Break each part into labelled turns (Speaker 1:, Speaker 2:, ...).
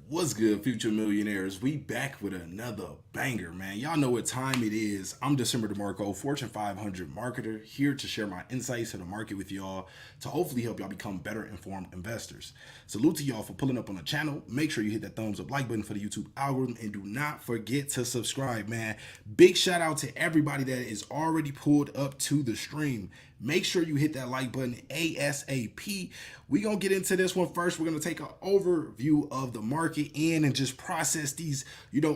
Speaker 1: What's good, future millionaires? We back with another banger, man. Y'all know what time it is. I'm DecemberDeMarco, Fortune 500 marketer, here to share my insights to the market with y'all to hopefully help y'all become better informed investors. Salute to y'all for pulling up on the channel. Make sure you hit that thumbs up like button for the YouTube algorithm and do not forget to subscribe, man. Big shout out to everybody that is already pulled up to the stream. Make sure you hit that like button ASAP. We're going to get into this one first. We're going to take an overview of the market and just process these,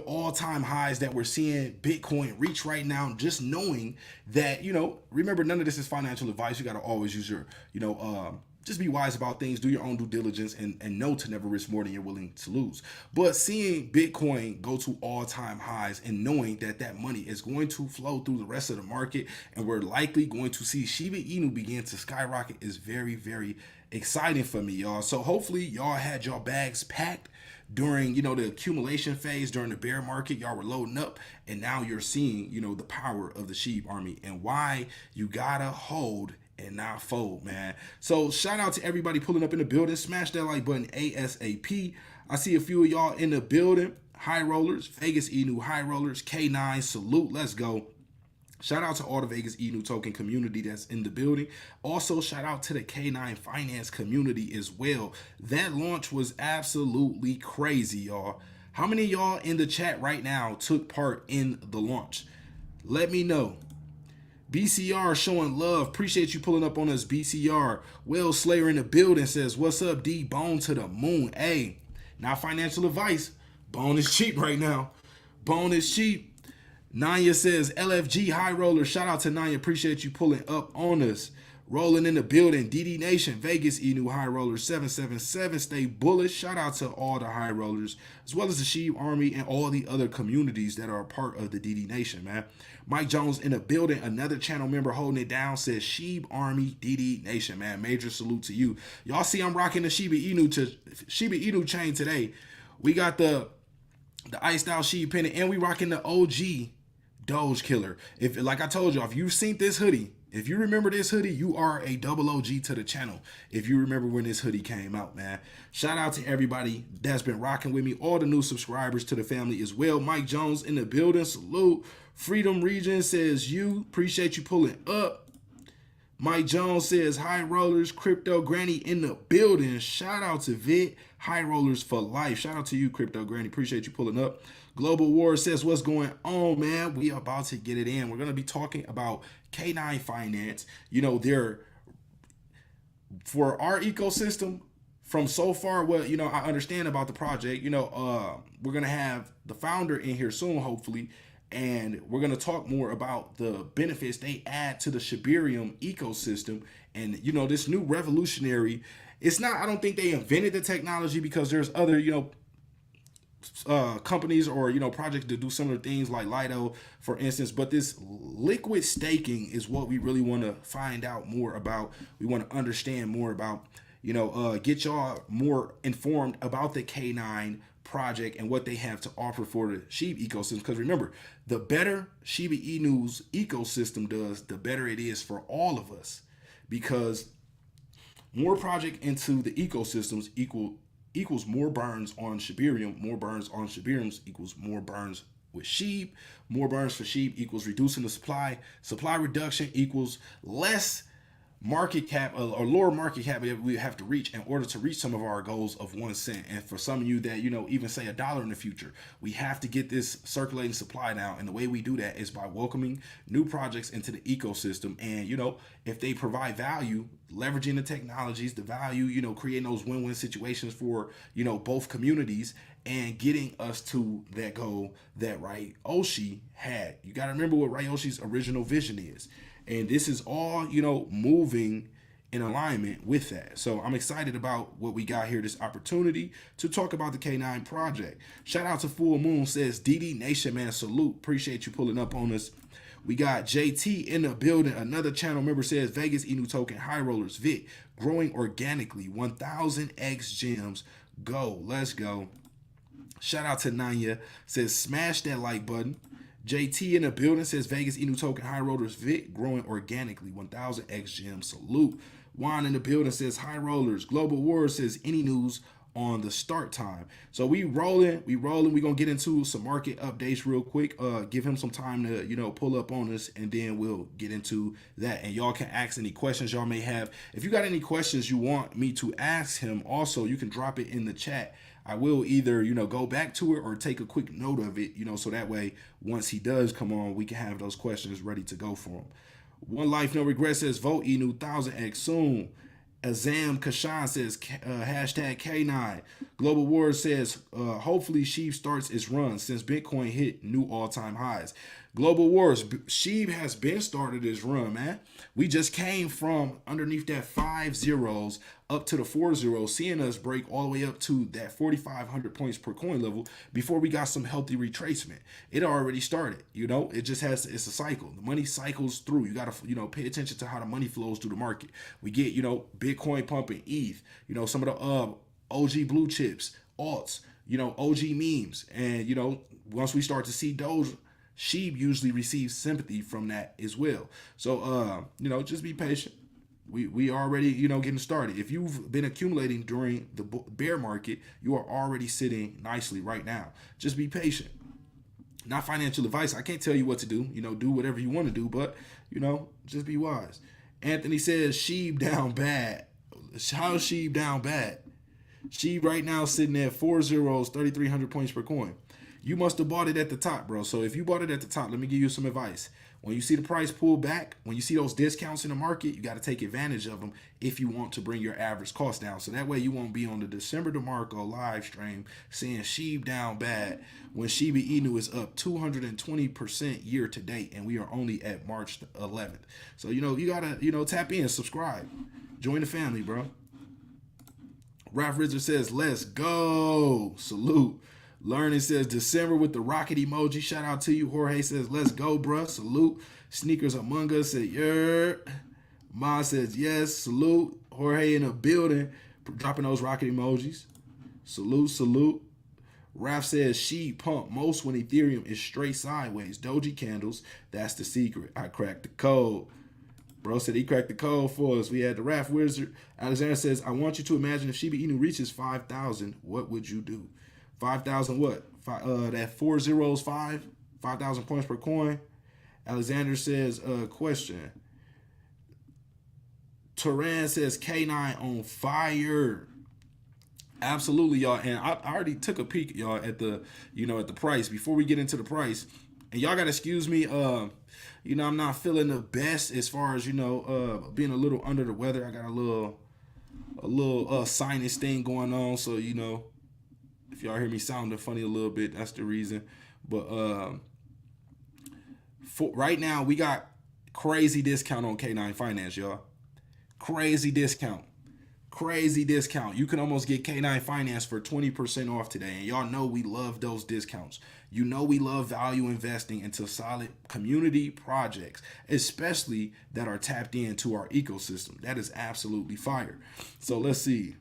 Speaker 1: all-time highs that we're seeing Bitcoin reach right now. Just knowing that, remember, none of this is financial advice. You got to always use your, just be wise about things, do your own due diligence, and know to never risk more than you're willing to lose. But seeing Bitcoin go to all-time highs and knowing that that money is going to flow through the rest of the market and we're likely going to see Shiba Inu begin to skyrocket is very, very exciting for me, y'all. So hopefully y'all had your bags packed during, the accumulation phase during the bear market. Y'all were loading up, and now you're seeing, the power of the sheep army and why you gotta hold and not fold, man. So shout out to everybody pulling up in the building. Smash that like button ASAP. I see a few of y'all in the building. High rollers, Vegas Inu high rollers, K9, salute, let's go. Shout out to all the Vegas Inu token community that's in the building. Also, shout out to the K9 finance community as well. That launch was absolutely crazy, y'all. How many of y'all in the chat right now took part in the launch? Let me know. BCR showing love. Appreciate you pulling up on us, BCR. Will Slayer in the building says, what's up, D? Bone to the moon. Hey, not financial advice. Bone is cheap right now. Bone is cheap. Nanya says, LFG high roller. Shout out to Nanya. Appreciate you pulling up on us. Rolling in the building. DD Nation, Vegas Inu high roller 777. Stay bullish. Shout out to all the high rollers, as well as the Sheep Army and all the other communities that are a part of the DD Nation, man. Mike Jones in the building. Another channel member holding it down says Sheep Army DD Nation, man. Major salute to you. Y'all see I'm rocking the Shiba Inu chain today. We got the iced out sheep pendant, and we rocking the OG Doge killer. If, like I told you, if you've seen this hoodie, if you remember this hoodie, you are a double OG to the channel. If you remember when this hoodie came out, man. Shout out to everybody that's been rocking with me. All the new subscribers to the family as well. Mike Jones in the building. Salute. Freedom Region says you. Appreciate you pulling up. Mike Jones says high rollers. Crypto Granny in the building. Shout out to Vit. High rollers for life. Shout out to you, Crypto Granny. Appreciate you pulling up. Global War says, what's going on, man? We are about to get it in. We're going to be talking about K9 finance. They're, for our ecosystem, from so far what, I understand about the project, we're going to have the founder in here soon, hopefully, and we're going to talk more about the benefits they add to the Shibarium ecosystem. And, this new revolutionary, it's not, I don't think they invented the technology, because there's other, companies or projects that do similar things like Lido, for instance. But this liquid staking is what we really want to find out more about. We want to understand more about, get y'all more informed about the K9 project and what they have to offer for the sheep ecosystem. Because remember, the better Shiba Inu's ecosystem does, the better it is for all of us, because more project into the ecosystems equals more burns on Shibarium. More burns on Shibariums equals more burns with sheep. More burns for sheep equals reducing the supply. Supply reduction equals less market cap or lower market cap that we have to reach in order to reach some of our goals of 1 cent. And for some of you that, even say $1 in the future, we have to get this circulating supply now. And the way we do that is by welcoming new projects into the ecosystem. And, if they provide value, leveraging the technologies, the value, creating those win-win situations for, both communities, and getting us to that goal that Ryoshi had. You got to remember what Ryoshi's original vision is. And this is all, moving in alignment with that. So I'm excited about what we got here, this opportunity to talk about the K9 project. Shout out to Full Moon says, DD Nation, man, salute. Appreciate you pulling up on us. We got JT in the building. Another channel member says, Vegas Inu token, high rollers, Vic, growing organically, 1,000x gems. Go, let's go. Shout out to Nanya, says, smash that like button. JT in the building says Vegas Inu token high rollers Vic growing organically 1000x gem salute. Juan in the building says high rollers. Global War says any news on the start time. So we rolling. We're gonna get into some market updates real quick. Give him some time to, you know, pull up on us, and then we'll get into that. And y'all can ask any questions y'all may have. If you got any questions you want me to ask him, also you can drop it in the chat. I will either, you know, go back to it or take a quick note of it, you know, so that way once he does come on, we can have those questions ready to go for him. One Life No Regret says vote Inu 1000x soon. Azam Kashan says hashtag K9. Global War says hopefully SHIB starts its run since Bitcoin hit new all-time highs. Global Wars, SHIB has been started its run, man. We just came from underneath that 5 zeros up to the 4 zeros, seeing us break all the way up to that 4,500 points per coin level before we got some healthy retracement. It already started, you know. It just has, it's a cycle. The money cycles through. You got to, you know, pay attention to how the money flows through the market. We get, you know, Bitcoin pumping, ETH, you know, some of the OG blue chips, alts, you know, OG memes, and you know, once we start to see Doge, SHIB usually receives sympathy from that as well. So, you know, just be patient. We already, you know, getting started. If you've been accumulating during the bear market, you are already sitting nicely right now. Just be patient. Not financial advice. I can't tell you what to do. You know, do whatever you want to do, but, you know, just be wise. Anthony says SHIB down bad. How's SHIB down bad? SHIB right now sitting at 4 zeros, 3,300 points per coin. You must have bought it at the top, bro. So if you bought it at the top, let me give you some advice. When you see the price pull back, when you see those discounts in the market, you got to take advantage of them if you want to bring your average cost down. So that way you won't be on the DecemberDeMarco live stream seeing SHIB down bad when Shiba Inu is up 220% year to date, and we are only at March 11th. So, you know, you got to, you know, tap in, subscribe, join the family, bro. Ralph Rizzer says, let's go. Salute. Learning says December with the rocket emoji. Shout out to you. Jorge says, let's go, bruh. Salute. Sneakers Among Us said, yeah. Ma says, yes. Salute. Jorge in the building, dropping those rocket emojis. Salute, salute. Ralph says, she pump most when Ethereum is straight sideways. Doji candles, that's the secret. I cracked the code. Bro said he cracked the code for us. We had the Ralph Wizard. Alexander says, I want you to imagine if Shiba Inu reaches 5,000, what would you do? 5,000 what? That 4 zeros, 5,000 points per coin. Alexander says, question. Turan says K9 on fire. Absolutely, y'all. And I already took a peek, y'all, at the, you know, at the price before we get into the price. And y'all gotta excuse me. You know, I'm not feeling the best as far as, you know, being a little under the weather. I got a little sinus thing going on. So, you know, if y'all hear me sounding funny a little bit, that's the reason. But for right now, we got crazy discount on K9 Finance, y'all. Crazy discount. Crazy discount. You can almost get K9 Finance for 20% off today. And y'all know we love those discounts. You know we love value investing into solid community projects, especially that are tapped into our ecosystem. That is absolutely fire. So let's see.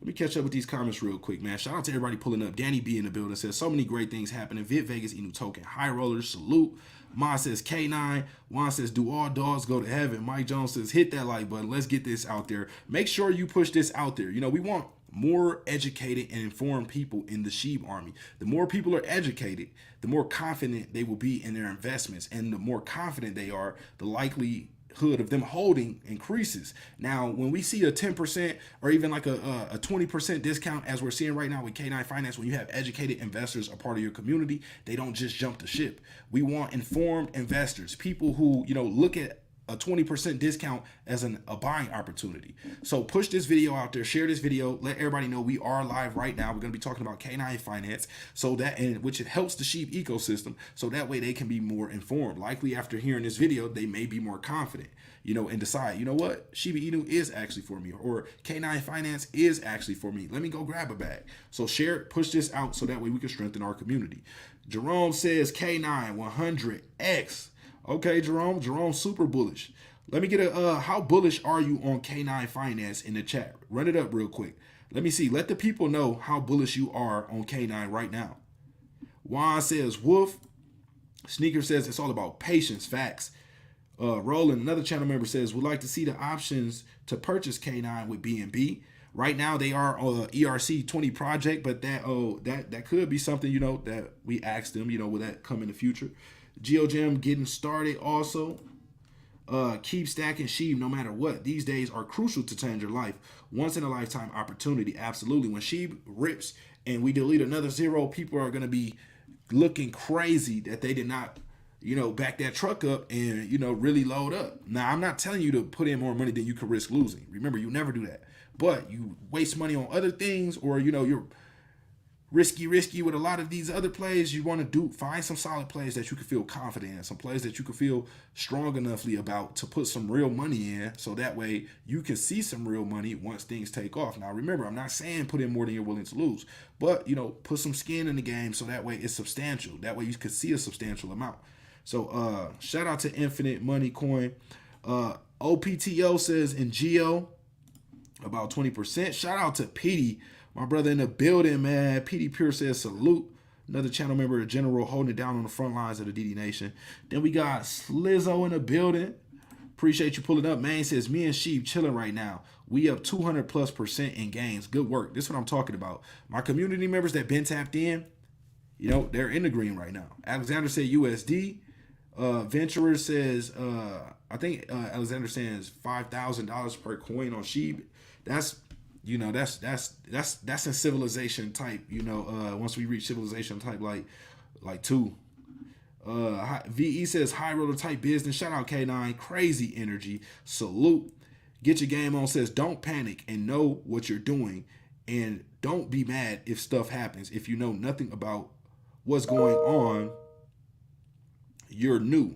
Speaker 1: Let me catch up with these comments real quick, man. Shout out to everybody pulling up. Danny B in the building says, so many great things happening. Vit Vegas, Inu Token, High Rollers, salute. Ma says K9. Juan says, do all dogs go to heaven? Mike Jones says, hit that like button. Let's get this out there. Make sure you push this out there. You know, we want more educated and informed people in the SHIB army. The more people are educated, the more confident they will be in their investments. And the more confident they are, the likelihood of them holding increases. Now, when we see a 10% or even like a 20% discount, as we're seeing right now with K9 Finance, when you have educated investors a part of your community, they don't just jump the ship. We want informed investors, people who, you know, look at a 20% discount as a buying opportunity. So push this video out there, share this video, let everybody know we are live right now. We're going to be talking about K9 Finance, so that, and which it helps the SHIB ecosystem, so that way they can be more informed. Likely after hearing this video, they may be more confident, you know, and decide, you know what, Shiba Inu is actually for me, or K9 Finance is actually for me. Let me go grab a bag. So share it, push this out, so that way we can strengthen our community. Jerome says K9 100x. Okay, Jerome super bullish. Let me get a, how bullish are you on K9 Finance in the chat? Run it up real quick. Let me see. Let the people know how bullish you are on K9 right now. Juan says, woof. Sneaker says it's all about patience, facts. Roland, another channel member, says, would like to see the options to purchase K9 with BNB. Right now they are ERC 20 project, but that could be something, you know, that we asked them, you know, will that come in the future? GeoGem getting started also. Keep stacking SHIB no matter what. These days are crucial to change your life. Once in a lifetime opportunity. Absolutely. When SHIB rips and we delete another zero, people are going to be looking crazy that they did not, you know, back that truck up and, you know, really load up. Now, I'm not telling you to put in more money than you could risk losing. Remember, you never do that. But you waste money on other things, or, you know, you're risky with a lot of these other plays. You want to find some solid plays that you can feel confident in, some plays that you can feel strong enoughly about to put some real money in, so that way you can see some real money once things take off. Now remember, I'm not saying put in more than you're willing to lose, but, you know, put some skin in the game so that way it's substantial. That way you can see a substantial amount. So shout out to Infinite Money Coin. OPTO says in Geo about 20%. Shout out to Petey, my brother in the building, man. PD Pure says salute. Another channel member, a general, holding it down on the front lines of the DD Nation. Then we got Slizzo in the building. Appreciate you pulling up. Man says, me and Sheep chilling right now. We up 200+% in gains. Good work. This is what I'm talking about. My community members that been tapped in, you know, they're in the green right now. Alexander said USD. Venturer says, I think Alexander says $5,000 per coin on Shib. That's, you know, that's in civilization type, you know, once we reach civilization type like 2. VE says high roller type business. Shout out K9, crazy energy. Salute. Get your game on says don't panic and know what you're doing, and don't be mad if stuff happens. If you know nothing about what's going on, you're new.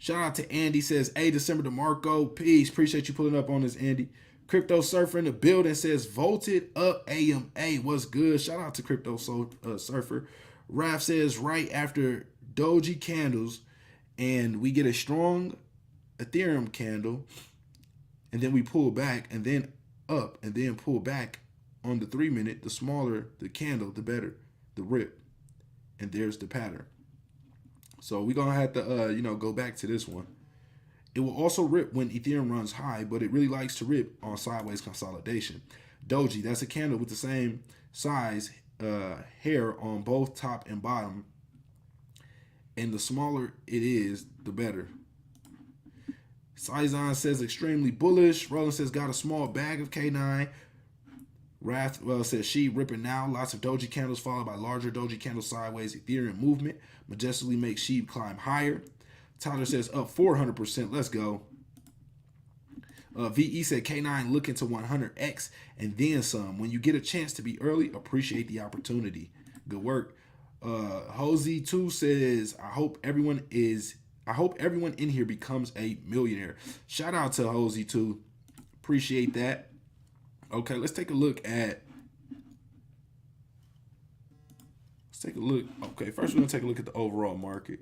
Speaker 1: Shout out to Andy, says, hey, DecemberDeMarco, peace. Appreciate you pulling up on this, Andy. Crypto Surfer in the building says, voted up AMA. What's good? Shout out to Crypto Surfer. Raph says, right after Doge candles, and we get a strong Ethereum candle, and then we pull back, and then up, and then pull back on the 3-minute. The smaller the candle, the better the rip. And there's the pattern. So we're going to have to, you know, go back to this one. It will also rip when Ethereum runs high, but it really likes to rip on sideways consolidation. Doge, that's a candle with the same size hair on both top and bottom. And the smaller it is, the better. Saizon says extremely bullish. Roland says got a small bag of K9. Wrath says she ripping now. Lots of Doge candles followed by larger Doge candles sideways. Ethereum movement majestically makes SHIB climb higher. Tyler says up 400%. Let's go. VE said K9 looking to 100x and then some. When you get a chance to be early, appreciate the opportunity. Good work. Hosey2 says I hope everyone in here becomes a millionaire. Shout out to Hosey2. Appreciate that. Okay, let's take a look. Okay, first we're going to take a look at the overall market.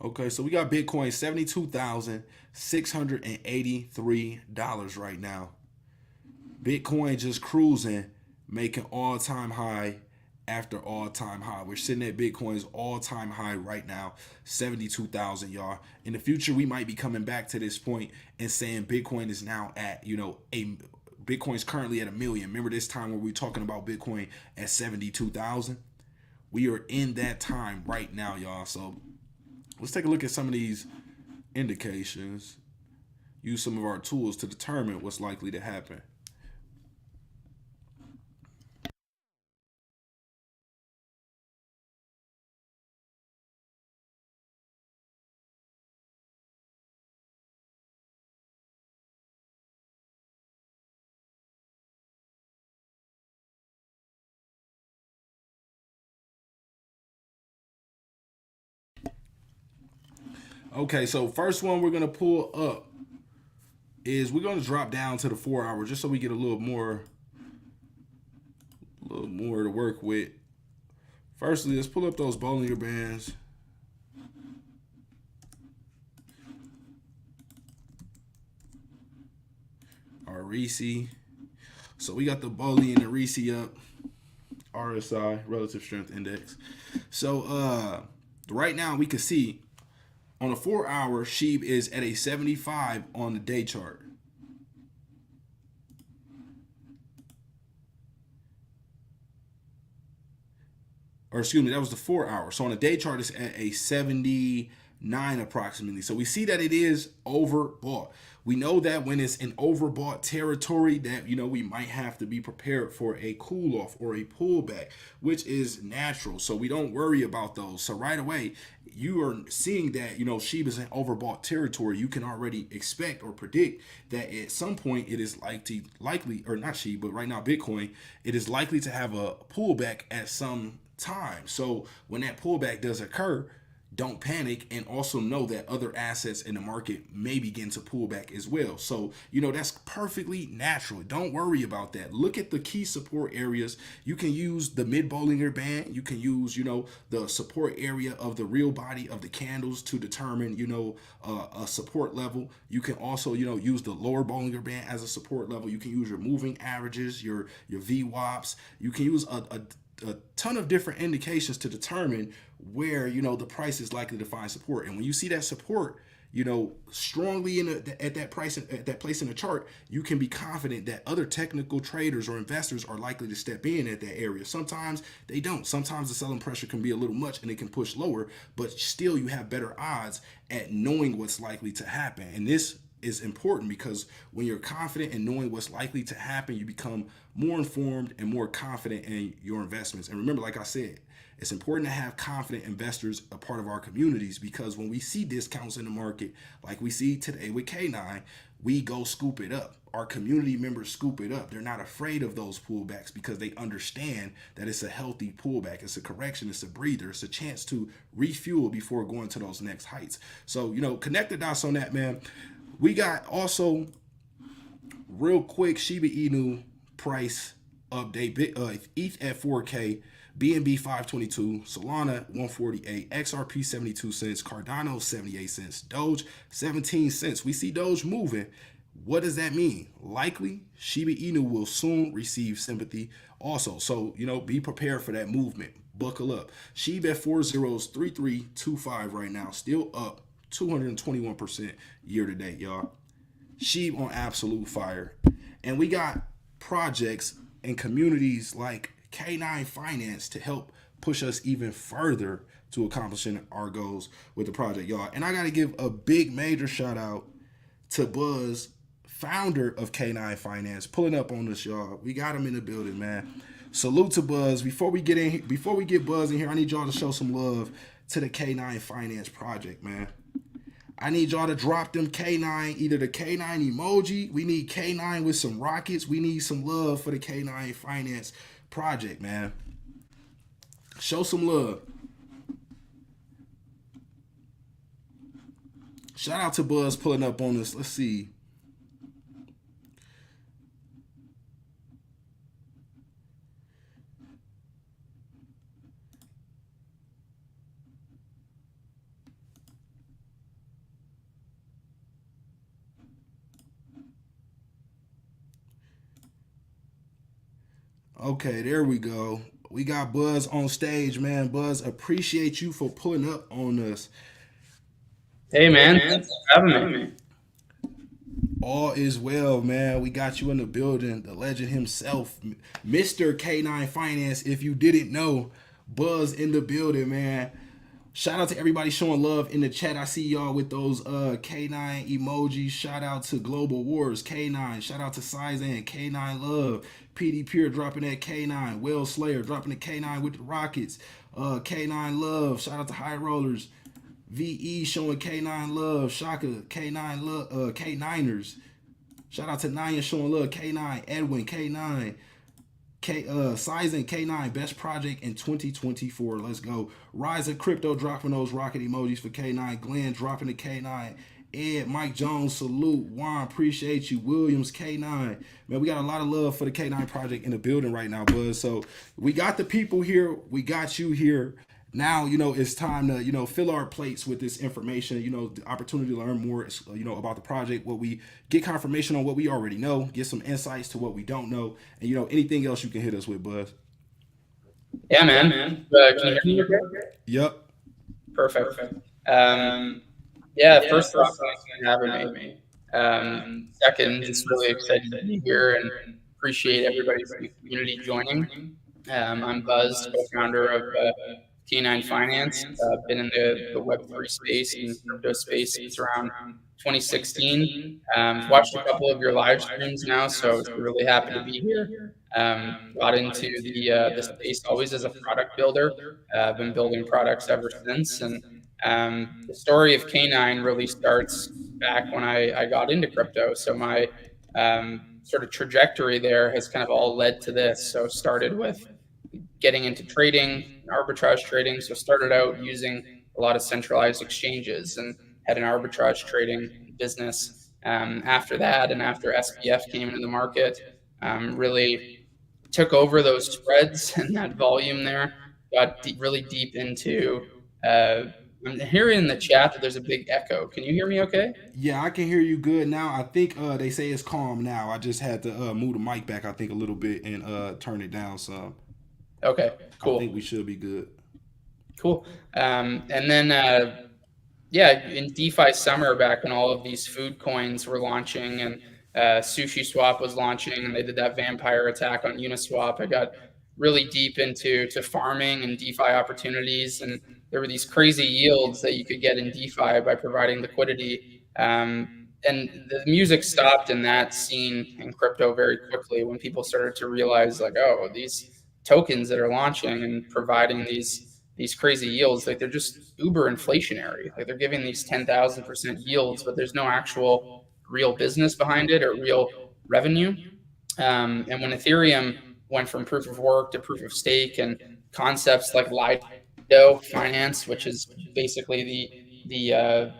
Speaker 1: Okay, so we got Bitcoin $72,683 right now. Bitcoin just cruising, making all-time high after all-time high. We're sitting at Bitcoin's all-time high right now, 72,000, y'all. In the future, we might be coming back to this point and saying Bitcoin is now at, you know, Bitcoin's currently at 1 million. Remember this time where we were talking about Bitcoin at 72,000? We are in that time right now, y'all. So let's take a look at some of these indications. Use some of our tools to determine what's likely to happen. Okay, so first one we're going to pull up is we're going to drop down to the 4 hour just so we get a little more to work with. Firstly, let's pull up those Bollinger Bands. RISI. So we got the Boli and the RISI up. RSI, Relative Strength Index. So right now we can see on a 4-hour, SHIB is at a 75 on the day chart. Or excuse me, that was the 4-hour. So on a day chart, it's at a 79 approximately. So we see that it is overbought. We know that when it's in overbought territory that, you know, we might have to be prepared for a cool off or a pullback, which is natural. So we don't worry about those. So right away, you are seeing that, you know, SHIB is in overbought territory. You can already expect or predict that at some point it is likely, or not SHIB, but right now Bitcoin, it is likely to have a pullback at some time. So when that pullback does occur, don't panic, and also know that other assets in the market may begin to pull back as well. So, you know, that's perfectly natural. Don't worry about that. Look at the key support areas. You can use the mid-Bollinger Band. You can use, you know, the support area of the real body of the candles to determine, you know, a support level. You can also, you know, use the lower Bollinger Band as a support level. You can use your moving averages, your VWAPs. You can use a ton of different indications to determine where, you know, the price is likely to find support. And when you see that support, you know, strongly at that price, at that place in the chart, you can be confident that other technical traders or investors are likely to step in at that area. Sometimes they don't. Sometimes the selling pressure can be a little much and it can push lower, but still you have better odds at knowing what's likely to happen. And this is important because when you're confident in knowing what's likely to happen, you become more informed and more confident in your investments. And remember, like I said, it's important to have confident investors a part of our communities, because when we see discounts in the market, like we see today with K9, we go scoop it up. Our community members scoop it up. They're not afraid of those pullbacks because they understand that it's a healthy pullback. It's a correction. It's a breather. It's a chance to refuel before going to those next heights. So, you know, connect the dots on that, man. We got also real quick Shiba Inu price update. ETH at 4K, BNB 522, Solana 148, XRP 72 cents, Cardano 78 cents, Doge 17 cents. We see Doge moving. What does that mean? Likely Shiba Inu will soon receive sympathy also. So, you know, be prepared for that movement. Buckle up. SHIB at 403325 right now, still up 221% year to date, y'all. SHIB on absolute fire. And we got projects and communities like K9 Finance to help push us even further to accomplishing our goals with the project, y'all. And I got to give a big major shout out to Buzz, founder of K9 Finance, pulling up on us, y'all. We got him in the building, man. Salute to Buzz. Before we get Buzz in here, I need y'all to show some love to the K9 Finance project, man. I need y'all to drop them K9, either the K9 emoji. We need K9 with some rockets. We need some love for the K9 Finance project, man. Show some love. Shout out to Buzz pulling up on us. Let's see. Okay, there we go. We got Buzz on stage, man. Buzz, appreciate you for pulling up on us.
Speaker 2: Hey, man. Thanks for having me.
Speaker 1: All is well, man. We got you in the building. The legend himself, Mr. K9 Finance. If you didn't know, Buzz in the building, man. Shout out to everybody showing love in the chat. I see y'all with those K9 emojis. Shout out to Global Wars, K9. Shout out to Sizan, K9 Love. PD Pure dropping that K9. Will Slayer dropping the K9 with the Rockets. K9 Love. Shout out to High Rollers. VE showing K9 Love. Shaka, K9 Love. K9ers. Shout out to Nyan showing love. K9. Edwin, K9. Sizing K9 best project in 2024. Let's go. Rise of Crypto dropping those rocket emojis for K9. Glenn dropping the K9. Ed, Mike Jones, salute. Juan, appreciate you. Williams, K9. Man, we got a lot of love for the K9 project in the building right now, Buzz. So we got the people here. We got you here. Now, it's time to, fill our plates with this information, the opportunity to learn more, about the project, what we get confirmation on what we already know, get some insights to what we don't know, and, anything else you can hit us with, Buzz.
Speaker 2: Yeah, man. Can you hear me okay?
Speaker 1: Yep.
Speaker 2: Perfect. Yeah, first off, thanks for having me. Second, just really excited to be here and appreciate everybody's new community joining. I'm Buzz, co-founder of K9 Finance. Been in the Web3 space and crypto space since around 2016. Watched a couple of your live streams now, so really happy to be here. Got into the space always as a product builder. I've been building products ever since, and the story of K9 really starts back when I got into crypto. So my sort of trajectory there has kind of all led to this. So started with getting into trading, arbitrage trading. So started out using a lot of centralized exchanges and had an arbitrage trading business. After that, and after SBF came into the market, really took over those spreads and that volume there. Got really deep into. I'm hearing in the chat that there's a big echo. Can you hear me okay?
Speaker 1: Yeah, I can hear you good now. I think they say it's calm now. I just had to move the mic back, I think, a little bit and turn it down some.
Speaker 2: Okay, cool.
Speaker 1: I think we should be good.
Speaker 2: Cool. And then, yeah, in DeFi summer, back when all of these food coins were launching and SushiSwap was launching, and they did that vampire attack on Uniswap, I got really deep into farming and DeFi opportunities, and there were these crazy yields that you could get in DeFi by providing liquidity. And the music stopped in that scene in crypto very quickly when people started to realize, like, oh, these tokens that are launching and providing these crazy yields, like, they're just uber inflationary. Like, they're giving these 10,000% yields, but there's no actual real business behind it or real revenue. And when Ethereum went from proof of work to proof of stake, and concepts like Lido finance, which is basically the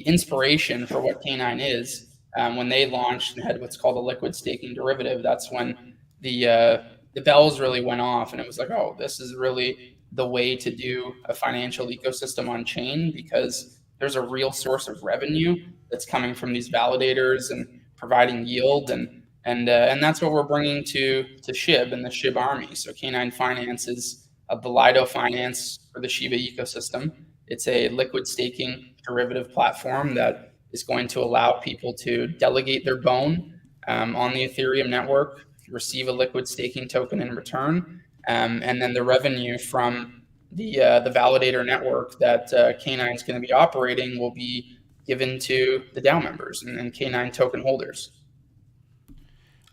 Speaker 2: inspiration for what K9 is, when they launched and had what's called a liquid staking derivative, that's when the bells really went off, and it was like, oh, this is really the way to do a financial ecosystem on chain, because there's a real source of revenue that's coming from these validators and providing yield, and that's what we're bringing to SHIB and the SHIB army. So K9 Finance is the Lido finance for the Shiba ecosystem. It's a liquid staking derivative platform that is going to allow people to delegate their bone on the Ethereum network, receive a liquid staking token in return, and then the revenue from the validator network that K9 is going to be operating will be given to the DAO members and K9 token holders.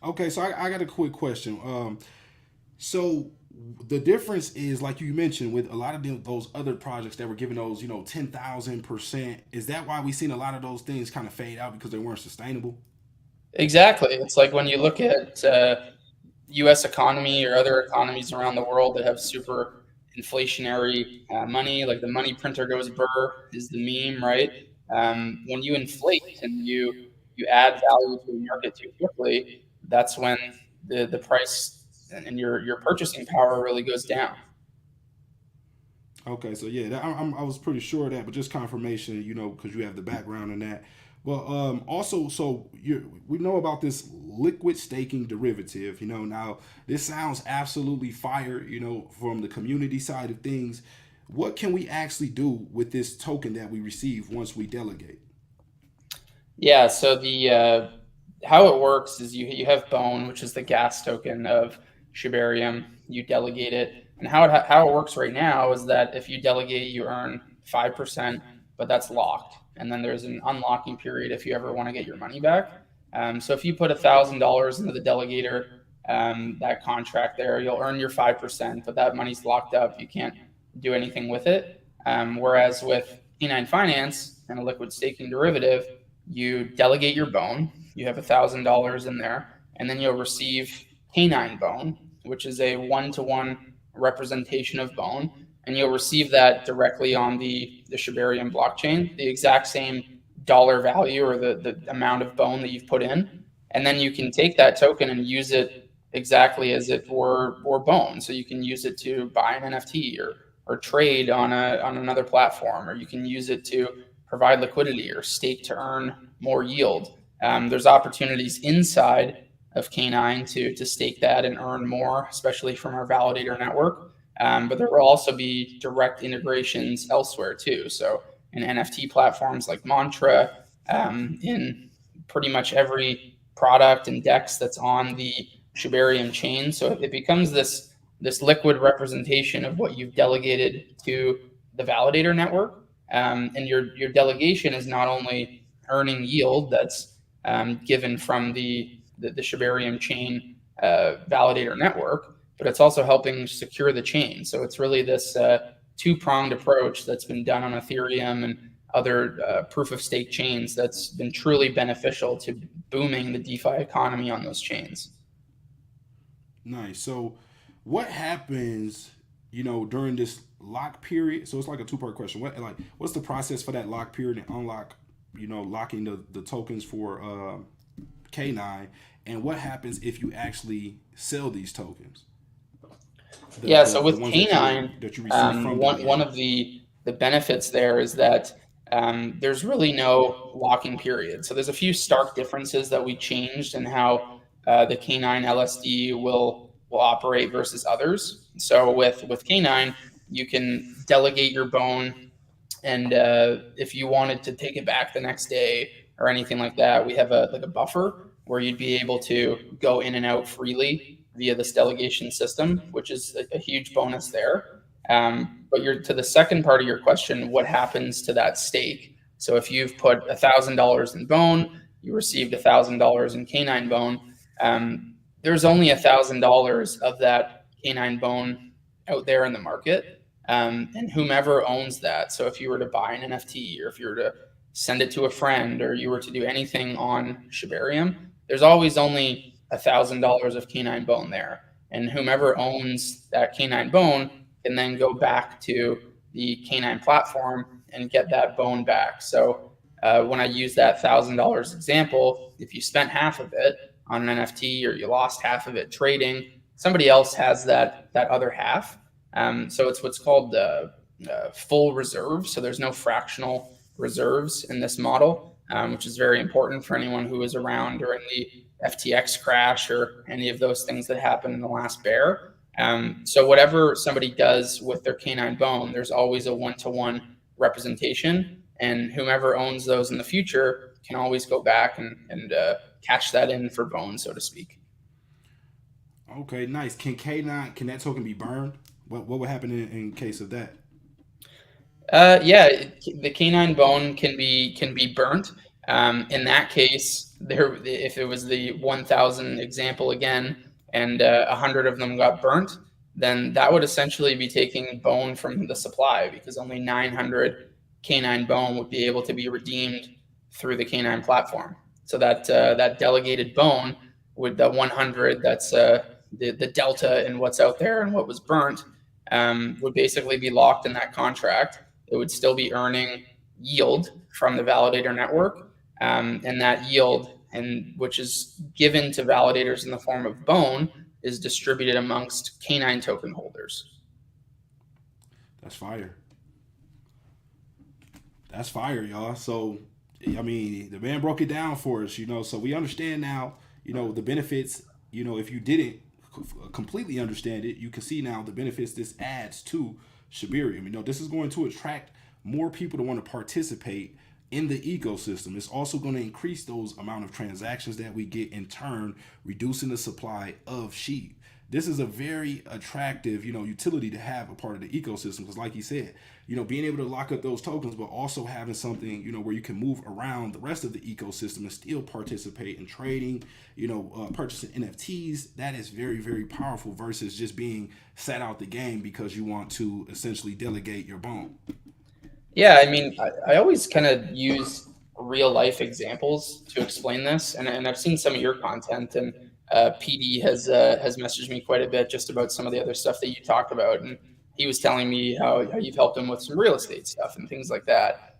Speaker 1: Okay, so I got a quick question. So the difference is, like you mentioned, with a lot of those other projects that were giving those, 10,000%. Is that why we've seen a lot of those things kind of fade out, because they weren't sustainable?
Speaker 2: Exactly. It's like when you look at U.S. economy or other economies around the world that have super inflationary money, like the money printer goes burr is the meme, right? When you inflate and you add value to a market too quickly, that's when the price and your purchasing power really goes down.
Speaker 1: Okay, so yeah, I was pretty sure of that, but just confirmation, because you have the background in that. Well, also, so we know about this liquid staking derivative. Now this sounds absolutely fire. From the community side of things, what can we actually do with this token that we receive once we delegate?
Speaker 2: Yeah. So the how it works is you have Bone, which is the gas token of Shibarium. You delegate it, and how it works right now is that if you delegate, you earn 5%, but that's locked. And then there's an unlocking period if you ever want to get your money back. So if you put $1,000 into the delegator, that contract there, you'll earn your 5%, but that money's locked up. You can't do anything with it. Whereas with K9 Finance and a liquid staking derivative, you delegate your Bone. You have $1,000 in there, and then you'll receive K9 Bone, which is a one-to-one representation of Bone, and you'll receive that directly on the Shibarium blockchain, the exact same dollar value or the amount of Bone that you've put in, and then you can take that token and use it exactly as it were Bone. So you can use it to buy an NFT or or trade on another platform, or you can use it to provide liquidity or stake to earn more yield. There's opportunities inside of K9 to stake that and earn more, especially from our validator network. But there will also be direct integrations elsewhere too. So in NFT platforms like Mantra, in pretty much every product and DEX that's on the Shibarium chain. So it becomes this liquid representation of what you've delegated to the validator network. And your delegation is not only earning yield that's given from the Shibarium chain validator network, but it's also helping secure the chain. So it's really this two-pronged approach that's been done on Ethereum and other proof of stake chains that's been truly beneficial to booming the DeFi economy on those chains.
Speaker 1: Nice. So, what happens, during this lock period? So it's like a two-part question. What's the process for that lock period and unlock, locking the tokens for K9, and what happens if you actually sell these tokens?
Speaker 2: So with K9, that you receive from one of the benefits there is that there's really no locking period. So there's a few stark differences that we changed in how the K9 LSD will operate versus others. So with K9, you can delegate your bone, and if you wanted to take it back the next day or anything like that, we have a buffer where you'd be able to go in and out freely via this delegation system, which is a huge bonus there. But to the second part of your question, what happens to that stake? So if you've put $1,000 in bone, you received $1,000 in K9 bone, there's only $1,000 of that K9 bone out there in the market, and whomever owns that. So if you were to buy an NFT, or if you were to send it to a friend, or you were to do anything on Shibarium, there's always only $1,000 of K9 bone there, and whomever owns that K9 bone can then go back to the K9 platform and get that bone back. So when I use that $1,000 example, if you spent half of it on an NFT, or you lost half of it trading, somebody else has that other half. So it's what's called full reserve. So there's no fractional reserves in this model, which is very important for anyone who was around during the FTX crash or any of those things that happened in the last bear. So whatever somebody does with their K9 bone, there's always a one-to-one representation, and whomever owns those in the future can always go back and cash that in for bone, so to speak.
Speaker 1: Okay, nice. Can that token be burned? What would happen in case of that?
Speaker 2: The K9 bone can be burnt. In that case, if it was the 1,000 example again, and 100 of them got burnt, then that would essentially be taking bone from the supply, because only 900 K9 bone would be able to be redeemed through the K9 platform. So that delegated bone with the 100, that's the delta in what's out there and what was burnt, would basically be locked in that contract. It would still be earning yield from the validator network, and that yield, which is given to validators in the form of bone, is distributed amongst K9 token holders.
Speaker 1: That's fire. That's fire, y'all. So, I mean, the man broke it down for us, so we understand now, the benefits. If you didn't completely understand it, you can see now the benefits this adds to Shibarium. This is going to attract more people to want to participate in the ecosystem. It's also going to increase those amount of transactions that we get, in turn reducing the supply of SHIB. This is a very attractive, utility to have a part of the ecosystem, because like you said, being able to lock up those tokens, but also having something, where you can move around the rest of the ecosystem and still participate in trading, purchasing NFTs. That is very, very powerful versus just being sat out the game because you want to essentially delegate your bone.
Speaker 2: Yeah, I mean, I always kind of use real life examples to explain this, and I've seen some of your content, and PD has messaged me quite a bit just about some of the other stuff that you talked about, and he was telling me how you've helped him with some real estate stuff and things like that.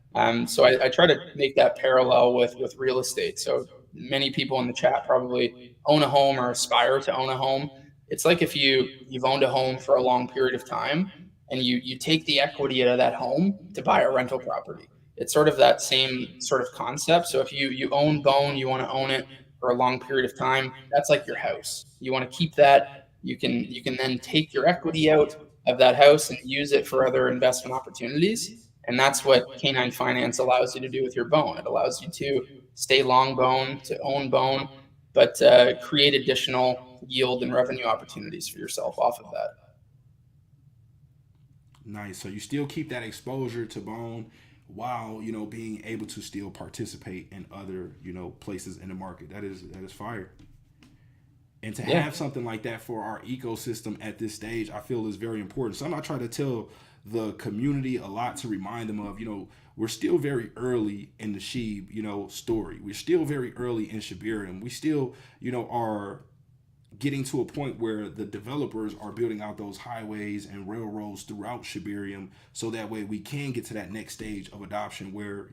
Speaker 2: So I try to make that parallel with real estate. So many people in the chat probably own a home or aspire to own a home. It's like if you've owned a home for a long period of time, and you take the equity out of that home to buy a rental property. It's sort of that same sort of concept. So if you own Bone, you want to own it for a long period of time, that's like your house. You want to keep that. You can then take your equity out of that house and use it for other investment opportunities. And that's what K9 Finance allows you to do with your Bone. It allows you to stay long Bone, to own Bone, but create additional yield and revenue opportunities for yourself off of that.
Speaker 1: Nice. So you still keep that exposure to Bone while being able to still participate in other places in the market. That is fire. And to
Speaker 2: Yeah.
Speaker 1: have something like that for our ecosystem at this stage, I feel is very important. So I'm not trying to tell the community a lot to remind them of, we're still very early in the shib, story. We're still very early in Shibarium. We still, are getting to a point where the developers are building out those highways and railroads throughout Shibarium, so that way we can get to that next stage of adoption where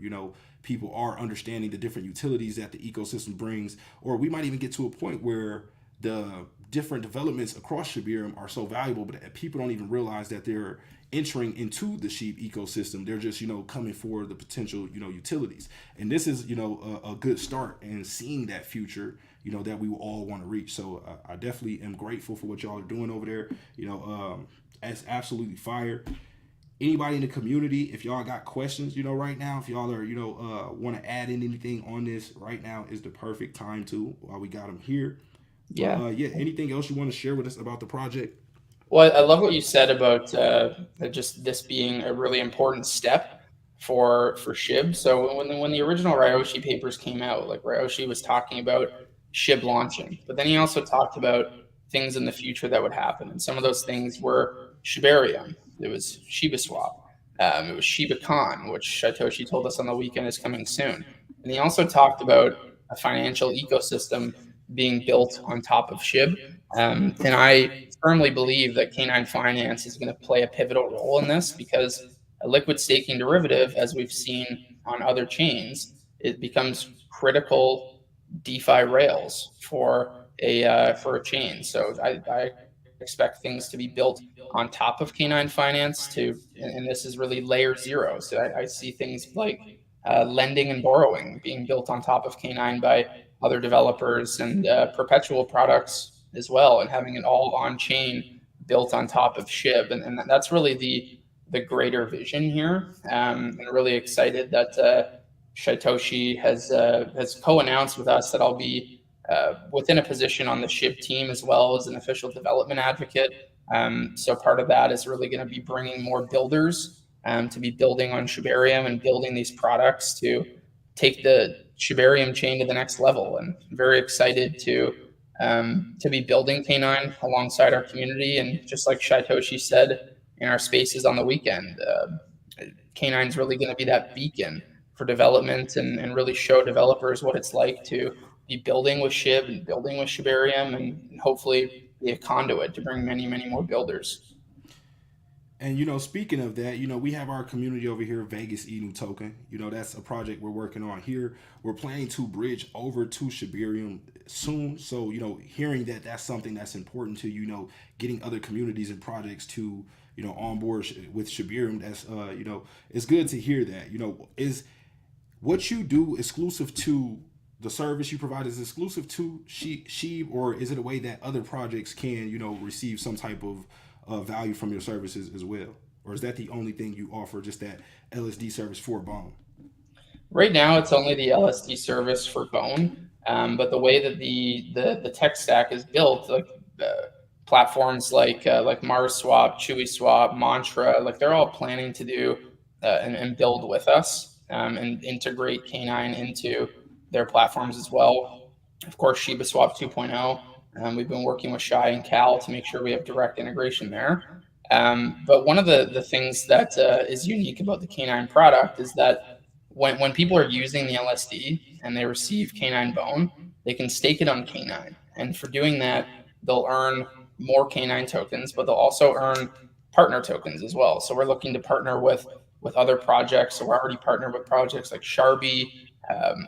Speaker 1: people are understanding the different utilities that the ecosystem brings, or we might even get to a point where the different developments across Shibarium are so valuable, but people don't even realize that they're entering into the shib ecosystem. They're just coming for the potential utilities, and this is a good start in seeing that future that we will all want to reach. So I definitely am grateful for what y'all are doing over there. It's absolutely fire. Anybody in the community, if y'all got questions right now, if y'all are want to add in anything on this, right now is the perfect time to, while we got them here.
Speaker 2: Yeah.
Speaker 1: Yeah, anything else you want to share with us about the project?
Speaker 2: Well, I love what you said about just this being a really important step for SHIB. So when the original Ryoshi papers came out, like Ryoshi was talking about SHIB launching, but then he also talked about things in the future that would happen, and some of those things were Shibarium. It was shibaswap. It was shibacoin, which Satoshi told us on the weekend is coming soon. And he also talked about a financial ecosystem being built on top of SHIB. And I firmly believe that K9 Finance is going to play a pivotal role in this, because a liquid staking derivative, as we've seen on other chains, it becomes critical DeFi rails for a chain. So I expect things to be built on top of K9 Finance and this is really layer zero. So I see things like lending and borrowing being built on top of K9 by other developers, and perpetual products as well, and having it all on chain built on top of SHIB. And that's really the greater vision here. And really excited that Satoshi has co-announced with us that I'll be within a position on the SHIB team, as well as an official development advocate. So part of that is really going to be bringing more builders to be building on Shibarium and building these products to take the Shibarium chain to the next level. And I'm very excited to be building K9 alongside our community. And just like Satoshi said in our spaces on the weekend, K9 is really going to be that beacon for development, and really show developers what it's like to be building with SHIB and building with Shibarium, and hopefully be a conduit to bring many, many more builders.
Speaker 1: And speaking of that, we have our community over here, Vegas Inu Token. That's a project we're working on here. We're planning to bridge over to Shibarium soon. So hearing that that's something that's important to getting other communities and projects to on board with Shibarium. That's it's good to hear that. Is what you do exclusive to the service you provide, is exclusive to Shib, or is it a way that other projects can receive some type of value from your services as well? Or is that the only thing you offer, just that LSD service for Bone?
Speaker 2: Right now, it's only the LSD service for Bone, but the way that the tech stack is built, like platforms like MarsSwap, ChewySwap, Mantra, like they're all planning to do and build with us, and integrate K9 into their platforms as well. Of course, ShibaSwap 2.0. We've been working with Shy and Cal to make sure we have direct integration there. But one of the things that is unique about the K9 product is that when people are using the LSD and they receive K9 Bone, they can stake it on K9. And for doing that, they'll earn more K9 tokens, but they'll also earn partner tokens as well. So we're looking to partner with other projects. So we're already partnered with projects like Sharby,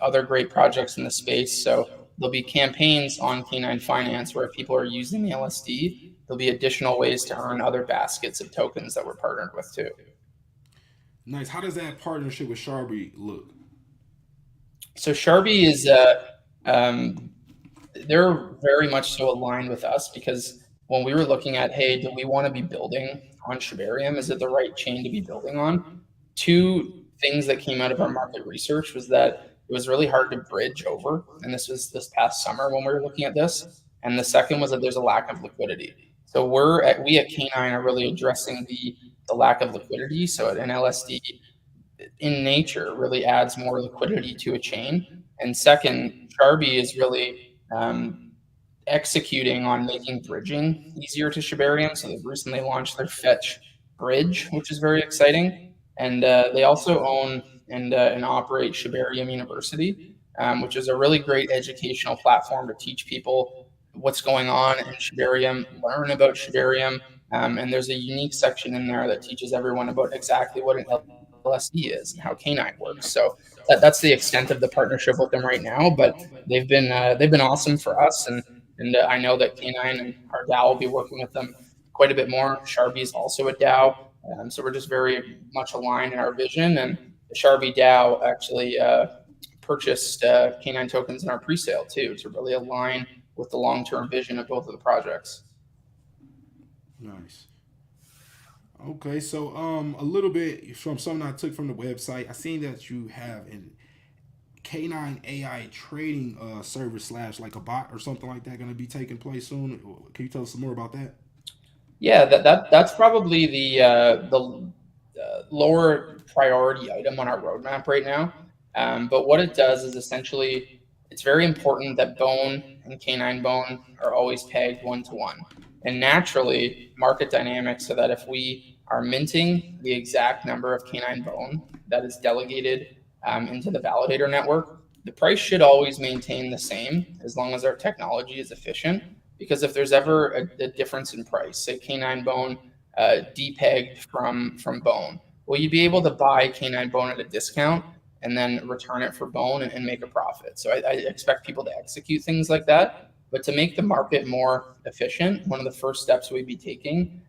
Speaker 2: other great projects in the space. So there'll be campaigns on K9 Finance where people are using the LSD, there'll be additional ways to earn other baskets of tokens that we're partnered with too.
Speaker 1: Nice. How does that partnership with Sharby look?
Speaker 2: So Sharby is they're very much so aligned with us, because when we were looking at, hey, do we want to be building on Shibarium? Is it the right chain to be building on? Two things that came out of our market research was that it was really hard to bridge over, and this was this past summer when we were looking at this. And the second was that there's a lack of liquidity. So we at K9 are really addressing the lack of liquidity. So an LSD in nature really adds more liquidity to a chain. And second, Sharby is really executing on making bridging easier to Shibarium. So they've recently launched their Fetch bridge, which is very exciting. And they also own and operate Shibarium University, which is a really great educational platform to teach people what's going on in Shibarium, learn about Shibarium. And there's a unique section in there that teaches everyone about exactly what an LSD is and how K9 works. So that's the extent of the partnership with them right now. But they've been awesome for us, and I know that K9 and our DAO will be working with them quite a bit more. Sharby is also a DAO, so we're just very much aligned in our vision. And the Sharby DAO actually purchased K9 tokens in our pre-sale too, to really align with the long-term vision of both of the projects.
Speaker 1: Nice. Okay, so a little bit from something I took from the website. I seen that you have an K9 AI trading service slash like a bot or something like that going to be taking place soon. Can you tell us some more about that?
Speaker 2: Yeah, that's probably the lower priority item on our roadmap right now. But what it does is essentially, it's very important that Bone and K9 Bone are always pegged 1-to-1. And naturally, market dynamics, so that if we are minting the exact number of K9 Bone that is delegated into the validator network, the price should always maintain the same as long as our technology is efficient. Because if there's ever a difference in price, say K9 Bone depegged from Bone, well, you'd be able to buy K9 Bone at a discount and then return it for Bone and make a profit. So I expect people to execute things like that. But to make the market more efficient, one of the first steps we'd be taking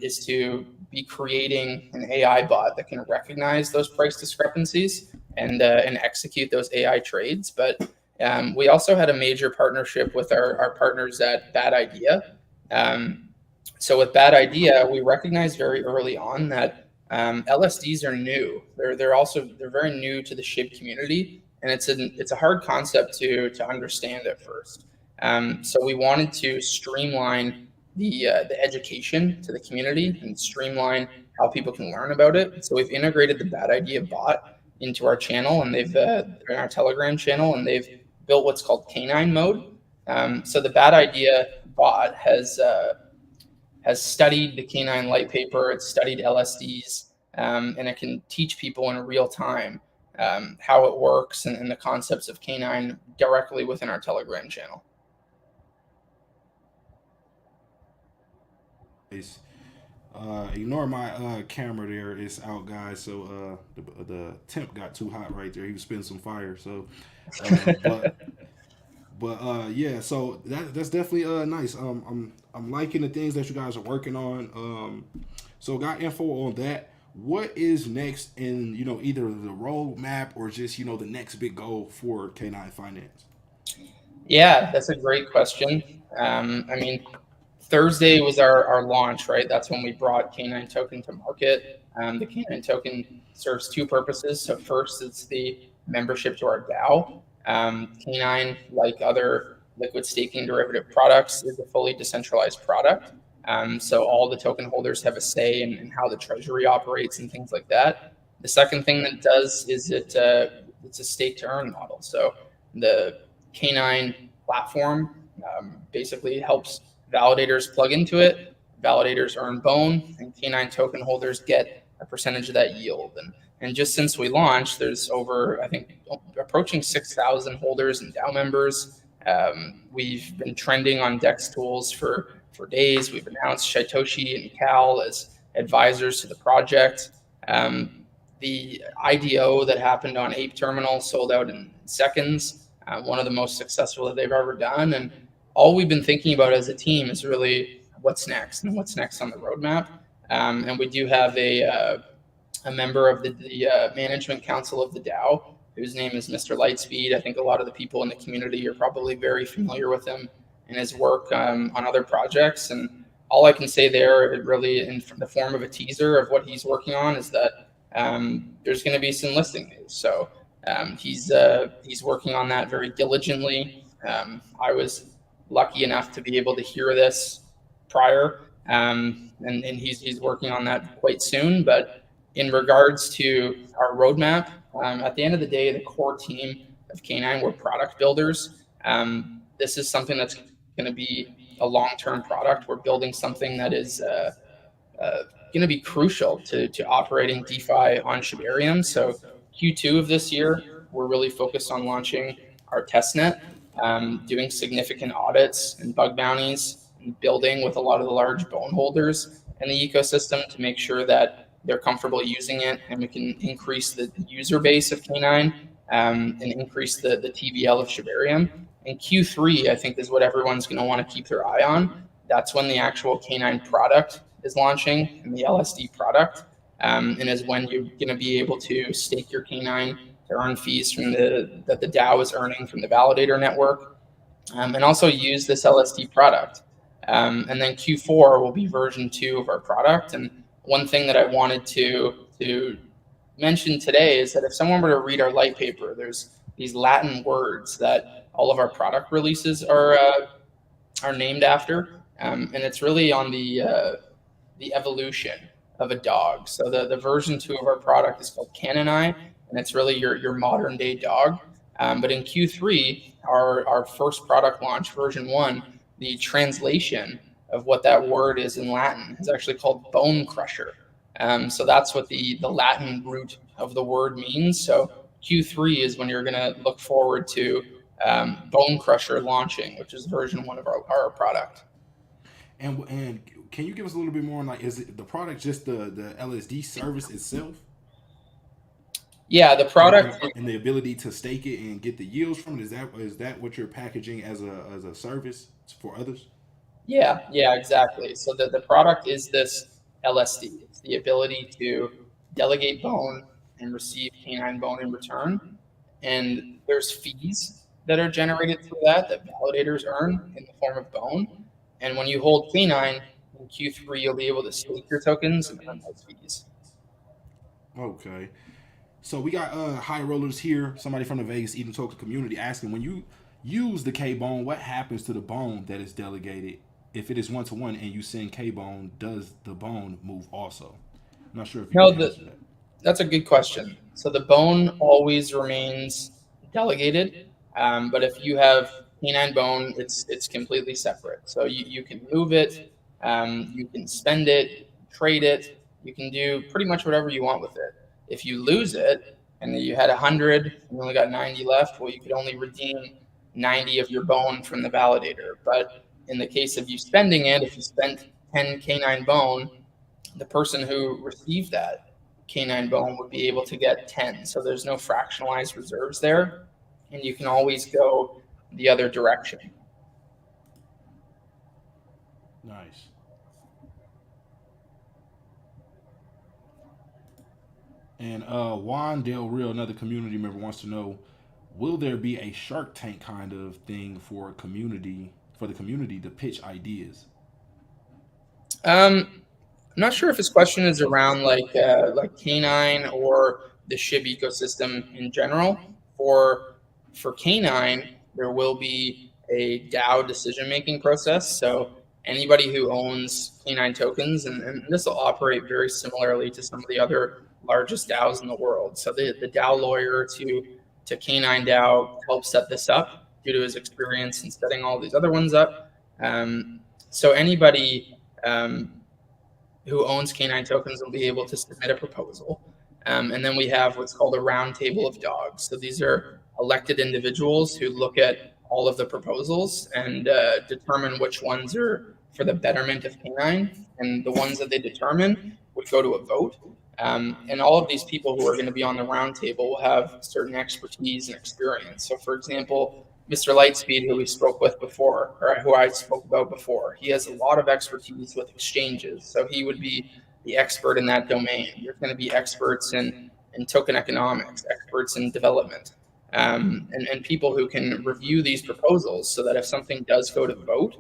Speaker 2: is to be creating an AI bot that can recognize those price discrepancies and execute those AI trades. But we also had a major partnership with our partners at Bad Idea. So with Bad Idea, we recognized very early on that LSDs are new. They're very new to the SHIB community, and it's a hard concept to understand at first. So we wanted to streamline the education to the community and streamline how people can learn about it. So we've integrated the Bad Idea bot into our channel, and they're in our Telegram channel, and they've built what's called K9 mode. So the Bad Idea bot has studied the K9 light paper, it's studied LSDs, and it can teach people in real time how it works and the concepts of K9 directly within our Telegram channel.
Speaker 1: Ignore my camera there. It's out, guys. So the temp got too hot right there. He was spitting some fire. So, yeah. So that's definitely nice. I'm liking the things that you guys are working on. So got info on that. What is next in either the roadmap or just the next big goal for K9 Finance?
Speaker 2: Yeah, that's a great question. I mean, Thursday was our launch, right? That's when we brought K9 token to market. The K9 token serves two purposes. So first, it's the membership to our DAO. K9, like other liquid staking derivative products, is a fully decentralized product. So all the token holders have a say in how the treasury operates and things like that. The second thing that it does is it's a stake to earn model. So the K9 platform basically helps validators plug into it, validators earn Bone, and K9 token holders get a percentage of that yield. And just since we launched, there's over, I think, approaching 6,000 holders and DAO members. We've been trending on DEX tools for days. We've announced Shitoshi and Cal as advisors to the project. The IDO that happened on Ape Terminal sold out in seconds, one of the most successful that they've ever done. And all we've been thinking about as a team is really, what's next and what's next on the roadmap. And we do have a member of the management council of the DAO, whose name is Mr. Lightspeed. I think a lot of the people in the community are probably very familiar with him and his work on other projects. And all I can say there, really in the form of a teaser of what he's working on, is that there's going to be some listing news. So he's working on that very diligently. I was lucky enough to be able to hear this prior, and he's working on that quite soon. But in regards to our roadmap, at the end of the day, the core team of K9, we're product builders. This is something that's going to be a long-term product. We're building something that is going to be crucial to operating DeFi on Shibarium. So Q2 of this year, we're really focused on launching our testnet, doing significant audits and bug bounties, and building with a lot of the large bone holders in the ecosystem to make sure that they're comfortable using it, and we can increase the user base of K9 and increase the TVL of Shibarium. And Q3, I think, is what everyone's going to want to keep their eye on. That's when the actual K9 product is launching, and the LSD product, and is when you're going to be able to stake your K9 to earn fees from that the DAO is earning from the validator network, and also use this LSD product. And then Q4 will be version 2 of our product. And one thing that I wanted to mention today is that if someone were to read our light paper, there's these Latin words that all of our product releases are named after, and it's really on the evolution of a dog. So the version 2 of our product is called Canini, and it's really your modern day dog. But in Q3, our first product launch, version 1, the translation of what that word is in Latin is actually called bone crusher. So that's what the Latin root of the word means. So Q3 is when you're going to look forward to bone crusher launching, which is version 1 of our product.
Speaker 1: And can you give us a little bit more on, like, is it the product just the LSD service itself?
Speaker 2: Yeah, the product
Speaker 1: and the ability to stake it and get the yields from it. Is that what you're packaging as a service for others?
Speaker 2: Yeah, exactly. So the product is this LSD. It's the ability to delegate bone and receive K9 bone in return. And there's fees that are generated through that validators earn in the form of bone. And when you hold K9 in Q3, you'll be able to stake your tokens and earn those fees.
Speaker 1: Okay. So we got high rollers here. Somebody from the Vegas Eden Token community asking, when you use the K bone, what happens to the bone that is delegated? If it is 1-to-1 and you send K bone, does the bone move also? I'm not sure if you can answer that.
Speaker 2: That's a good question. So the bone always remains delegated, but if you have K9 bone, it's completely separate. So you can move it, you can spend it, trade it, you can do pretty much whatever you want with it. If you lose it and you had 100 and you only got 90 left, well, you could only redeem 90 of your bone from the validator. But in the case of you spending it, if you spent 10 K9 bone, the person who received that K9 bone would be able to get 10. So there's no fractionalized reserves there, and you can always go the other direction.
Speaker 1: Nice. And Juan Del Rio, another community member, wants to know, will there be a Shark Tank kind of thing for the community to pitch ideas?
Speaker 2: I'm not sure if his question is around like K9 or the SHIB ecosystem in general. For K9, there will be a DAO decision-making process. So anybody who owns K9 tokens, and this will operate very similarly to some of the other largest DAOs in the world. So the DAO lawyer to K9 DAO helped set this up due to his experience in setting all these other ones up. So anybody who owns K9 tokens will be able to submit a proposal. And then we have what's called a round table of dogs. So these are elected individuals who look at all of the proposals and determine which ones are for the betterment of K9. And the ones that they determine would go to a vote. And all of these people who are going to be on the round table will have certain expertise and experience. So for example, Mr. Lightspeed, who we spoke with before, or who I spoke about before, he has a lot of expertise with exchanges. So he would be the expert in that domain. There's going to be experts in token economics, experts in development, and people who can review these proposals so that if something does go to vote,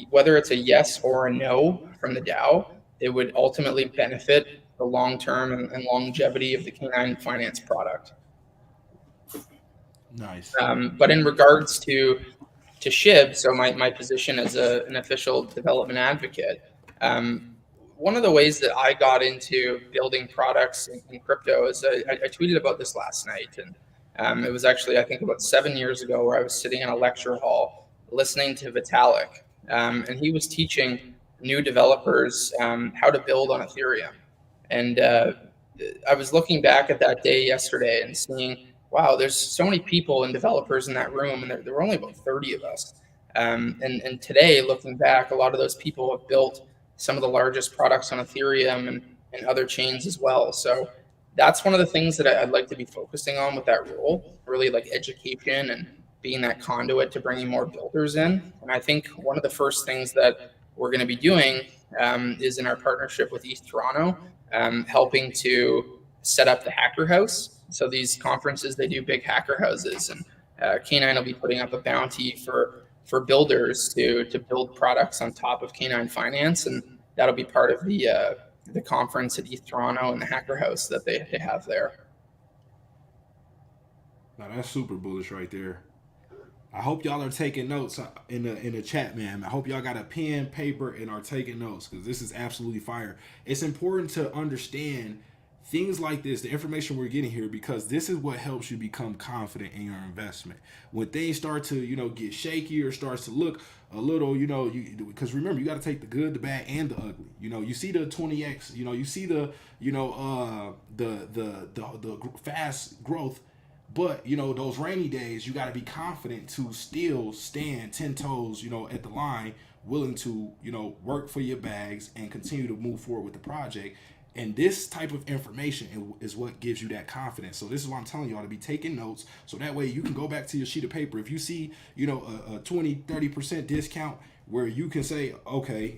Speaker 2: whether it's a yes or a no from the DAO, it would ultimately benefit the long term and longevity of the K9 finance product.
Speaker 1: Nice.
Speaker 2: But in regards to SHIB, so my position as an official development advocate, one of the ways that I got into building products in crypto is I tweeted about this last night, and it was actually, I think, about 7 years ago, where I was sitting in a lecture hall listening to Vitalik, and he was teaching new developers how to build on Ethereum. And I was looking back at that day yesterday and seeing, wow, there's so many people and developers in that room, and there were only about 30 of us. And today, looking back, a lot of those people have built some of the largest products on Ethereum and other chains as well. So that's one of the things that I'd like to be focusing on with that role, really like education and being that conduit to bringing more builders in. And I think one of the first things that we're going to be doing is in our partnership with ETH Toronto, helping to set up the Hacker House. So these conferences, they do big hacker houses, and K9 will be putting up a bounty for builders to build products on top of K9 Finance, and that'll be part of the conference at ETH Toronto and the Hacker House that they have there.
Speaker 1: Now that's super bullish right there. I hope y'all are taking notes in the chat, man. I hope y'all got a pen, paper, and are taking notes, because this is absolutely fire. It's important to understand things like this, the information we're getting here, because this is what helps you become confident in your investment. When things start to, get shaky or starts to look a little, because remember, you got to take the good, the bad, and the ugly. You see the 20x, you see the, the fast growth. But, those rainy days, you got to be confident to still stand 10 toes, at the line, willing to, work for your bags and continue to move forward with the project. And this type of information is what gives you that confidence. So this is why I'm telling y'all to be taking notes, so that way you can go back to your sheet of paper. If you see, a 20, 30% discount, where you can say, okay,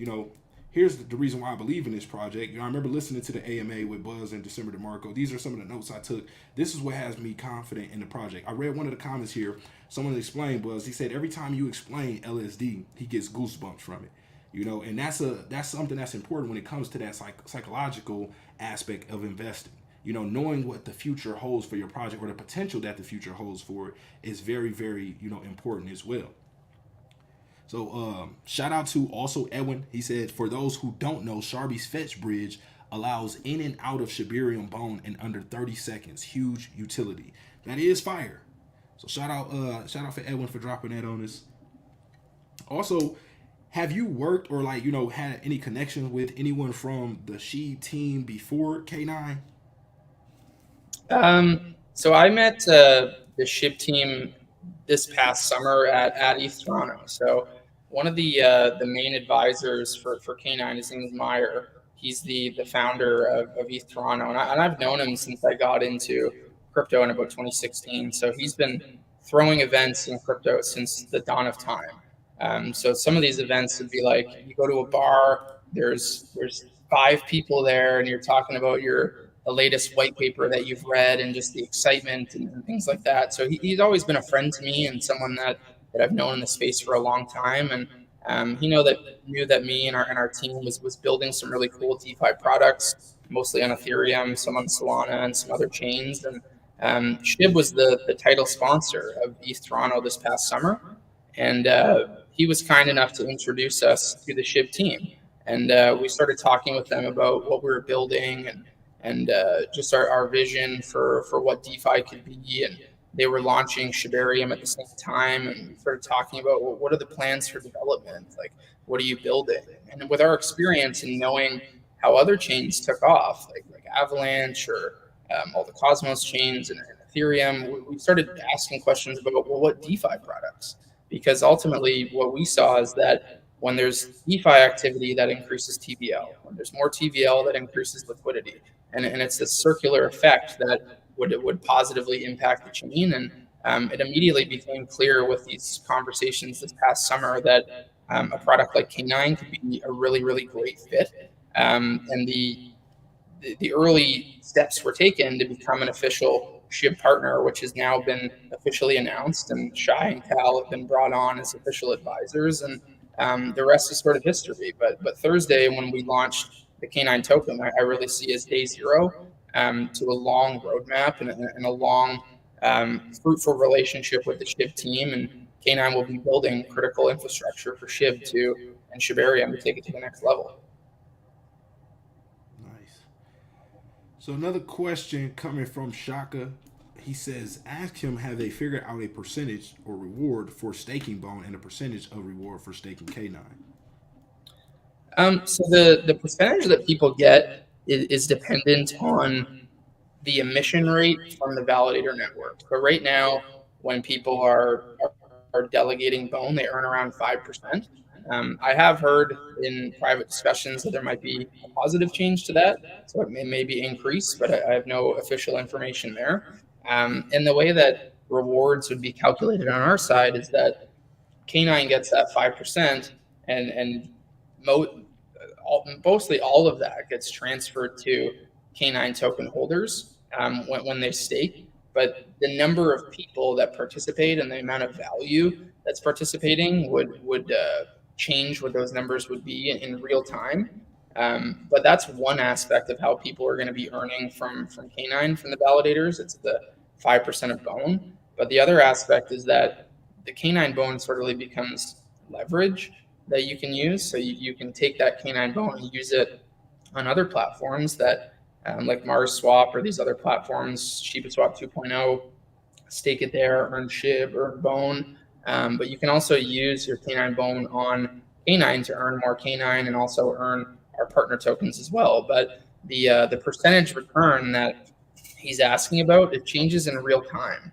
Speaker 1: here's the reason why I believe in this project. I remember listening to the AMA with Buzz and DecemberDeMarco. These are some of the notes I took. This is what has me confident in the project. I read one of the comments here. Someone explained, Buzz, he said, every time you explain LSD, he gets goosebumps from it. And that's something that's important when it comes to that psychological aspect of investing. Knowing what the future holds for your project, or the potential that the future holds for it, is very, very, important as well. So shout out to also Edwin. He said, for those who don't know, Sharby's Fetch Bridge allows in and out of Shibarium Bone in under 30 seconds. Huge utility. That is fire. So shout out for Edwin for dropping that on us. Also, have you worked or had any connections with anyone from the SHIB team before K9?
Speaker 2: So I met the SHIB team this past summer at ETH Toronto. So one of the main advisors for K9, his name is Meyer. He's the founder of ETH Toronto, and I've known him since I got into crypto in about 2016. So he's been throwing events in crypto since the dawn of time. So some of these events would be like, you go to a bar, there's 5 people there, and you're talking about the latest white paper that you've read and just the excitement and things like that. So he's always been a friend to me, and someone that I've known in the space for a long time. And he knew that me and our team was building some really cool DeFi products, mostly on Ethereum, some on Solana, and some other chains. And SHIB was the title sponsor of ETH Toronto this past summer. And he was kind enough to introduce us to the SHIB team. And we started talking with them about what we were building and just our vision for what DeFi could be. And they were launching Shibarium at the same time. And we started talking about, well, what are the plans for development? Like, what are you building? And with our experience and knowing how other chains took off, like Avalanche or all the Cosmos chains and Ethereum, we started asking questions about, well, what DeFi products? Because ultimately what we saw is that when there's DeFi activity, that increases TVL. When there's more TVL, that increases liquidity. And it's this circular effect that would positively impact the chain. it immediately became clear with these conversations this past summer that a product like K9 could be a really, really great fit. And the early steps were taken to become an official SHIB partner, which has now been officially announced, and Shai and Cal have been brought on as official advisors, and the rest is sort of history. But Thursday, when we launched the K9 token, I really see as day zero to a long roadmap and a long fruitful relationship with the SHIB team, and K9 will be building critical infrastructure for SHIB and Shibarium to take it to the next level.
Speaker 1: Nice. So another question coming from Shaka. He says, ask him, have they figured out a percentage or reward for staking Bone and a percentage of reward for staking K9?
Speaker 2: So the percentage that people get is dependent on the emission rate from the validator network. But right now, when people are delegating Bone, they earn around 5%. I have heard in private discussions that there might be a positive change to that, so it may be increased, but I have no official information there. And the way that rewards would be calculated on our side is that K9 gets that 5%, and mostly all of that gets transferred to K9 token holders when they stake. But the number of people that participate and the amount of value that's participating would change what those numbers would be in real time. But that's one aspect of how people are going to be earning from K9 from the validators. It's the 5% of Bone. But the other aspect is that the K9 Bone sort of becomes leverage that you can use. So you can take that K9 Bone and use it on other platforms that like Mars Swap or these other platforms, ShibaSwap 2.0, stake it there, earn SHIB, earn Bone. But you can also use your K9 Bone on K9 to earn more K9 and also earn our partner tokens as well. But the percentage return that he's asking about, it changes in real time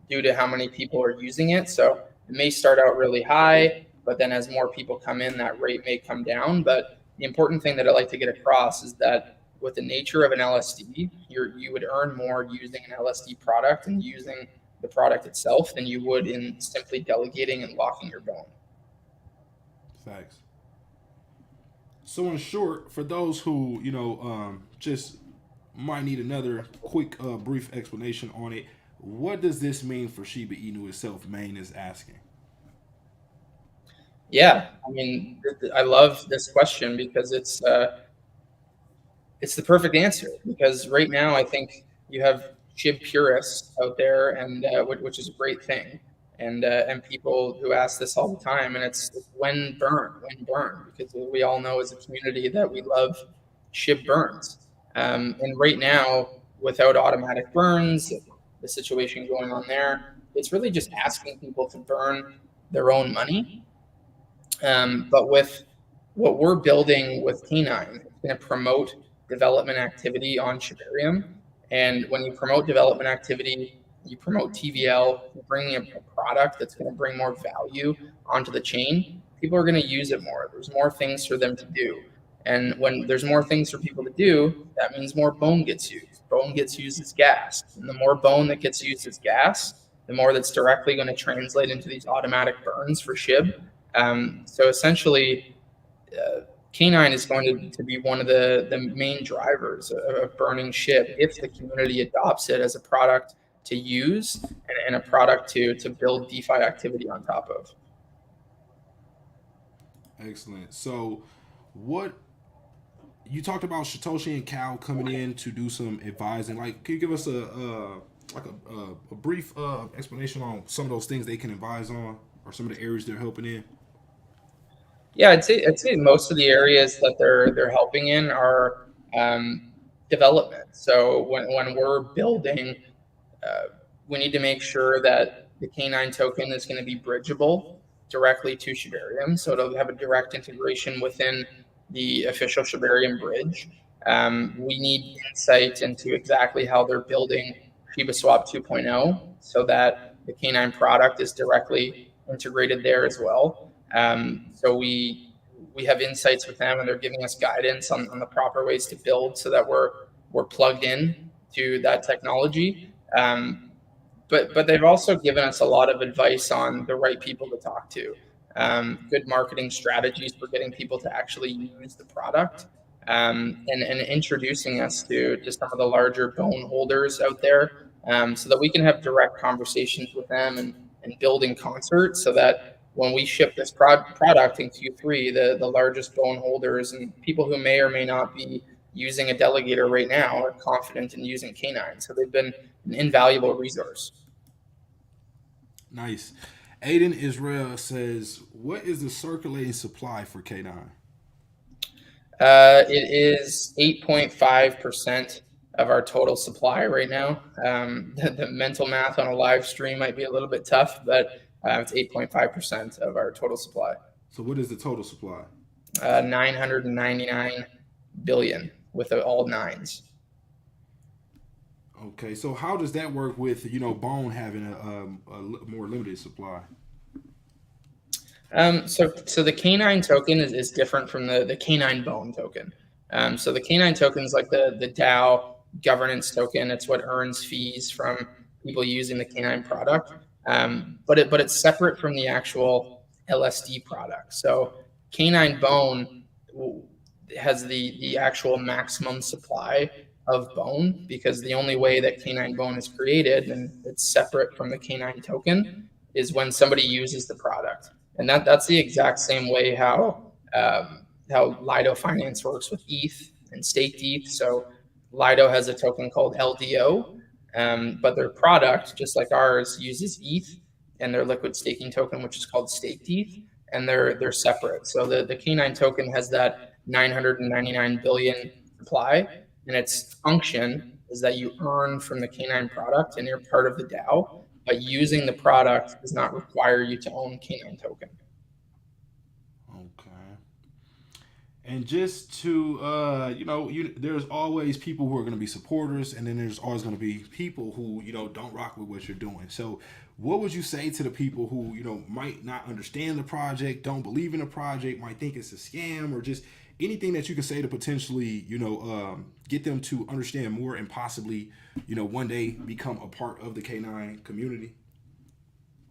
Speaker 2: due to how many people are using it. So it may start out really high, but then as more people come in, that rate may come down. But the important thing that I like to get across is that with the nature of an LSD, you would earn more using an LSD product and using the product itself than you would in simply delegating and locking your Bone.
Speaker 1: Facts. So in short, for those who just might need another quick, brief explanation on it, what does this mean for Shiba Inu itself? Main is asking.
Speaker 2: Yeah, I mean, I love this question because it's the perfect answer. Because right now, I think you have SHIB purists out there, and which is a great thing, and people who ask this all the time, and it's when burn, because we all know as a community that we love SHIB burns, and right now, without automatic burns, the situation going on there, it's really just asking people to burn their own money. But with what we're building with K9, it's going to promote development activity on Shibarium. And when you promote development activity, you promote TVL, you're bringing a product that's going to bring more value onto the chain. People are going to use it more. There's more things for them to do. And when there's more things for people to do, that means more Bone gets used. Bone gets used as gas. And the more Bone that gets used as gas, the more that's directly going to translate into these automatic burns for SHIB. So essentially, K9 is going to be one of the main drivers of burning SHIB if the community adopts it as a product to use and a product to build DeFi activity on top of.
Speaker 1: Excellent. So, what you talked about Satoshi and Cal coming in to do some advising. Like, can you give us a brief explanation on some of those things they can advise on, or some of the areas they're helping in?
Speaker 2: Yeah, I'd say most of the areas that they're helping in are development. So when we're building, we need to make sure that the K9 token is going to be bridgeable directly to Shibarium, so it'll have a direct integration within the official Shibarium bridge. We need insight into exactly how they're building ShibaSwap 2.0 so that the K9 product is directly integrated there as well. So we have insights with them, and they're giving us guidance on the proper ways to build so that we're plugged in to that technology. but they've also given us a lot of advice on the right people to talk to, good marketing strategies for getting people to actually use the product, and introducing us to some of the larger bone holders out there, so that we can have direct conversations with them and build in concert, so that when we ship this product in Q3, the largest bone holders and people who may or may not be using a delegator right now are confident in using K9. So they've been an invaluable resource.
Speaker 1: Nice. Aiden Israel says, "What is the circulating supply for K9?"
Speaker 2: It is 8.5% of our total supply right now. The mental math on a live stream might be a little bit tough, but it's 8.5% of our total supply.
Speaker 1: So what is the total supply?
Speaker 2: 999 billion with all nines.
Speaker 1: Okay, so how does that work with Bone having a more limited supply?
Speaker 2: So the K9 token is different from the K9 Bone token. So the K9 token is like the DAO governance token. It's what earns fees from people using the K9 product. But it's separate from the actual LSD product. So K9 Bone has the actual maximum supply of bone, because the only way that K9 Bone is created, and it's separate from the K9 token, is when somebody uses the product. And that's the exact same way how Lido Finance works with ETH and staked ETH. So Lido has a token called LDO, but their product, just like ours, uses ETH and their liquid staking token, which is called staked ETH, and they're separate. So the K9 token has that 999 billion supply, and its function is that you earn from the K9 product and you're part of the DAO, but using the product does not require you to own K9 token.
Speaker 1: Okay. And just to there's always people who are going to be supporters, and then there's always going to be people who don't rock with what you're doing. So what would you say to the people who might not understand the project, don't believe in the project, might think it's a scam, or just anything that you could say to potentially get them to understand more and possibly one day become a part of the K9 community?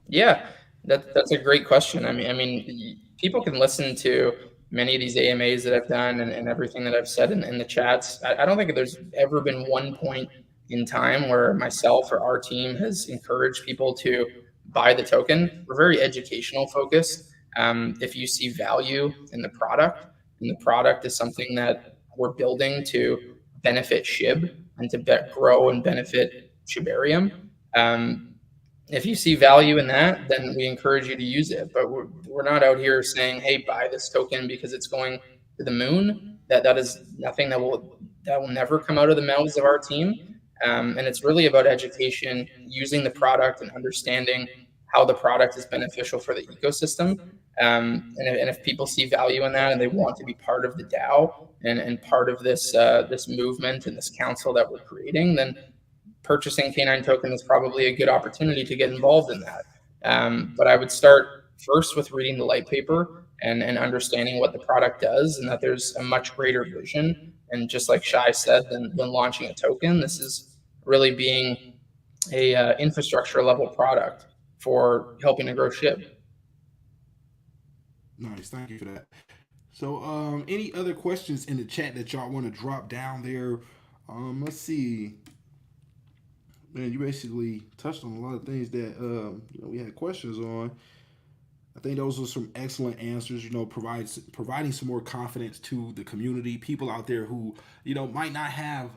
Speaker 2: Yeah, that's a great question. I mean, people can listen to many of these AMAs that I've done and everything that I've said in the chats. I don't think there's ever been one point in time where myself or our team has encouraged people to buy the token. We're very educational focused. If you see value in the product, and the product is something that we're building to benefit SHIB and to grow and benefit Shibarium, if you see value in that, then we encourage you to use it. But we're not out here saying, hey, buy this token because it's going to the moon. That is nothing that will never come out of the mouths of our team. And it's really about education, using the product and understanding how the product is beneficial for the ecosystem. And if people see value in that and they want to be part of the DAO and part of this movement and this council that we're creating, then purchasing K9 token is probably a good opportunity to get involved in that. But I would start first with reading the light paper and understanding what the product does, and that there's a much greater vision. And just like Shai said, than launching a token, this is really being a infrastructure level product for helping to grow SHIB.
Speaker 1: Nice, thank you for that. So, any other questions in the chat that y'all want to drop down there? Let's see. Man, you basically touched on a lot of things that we had questions on. I think those were some excellent answers. Providing some more confidence to the community, people out there who might not have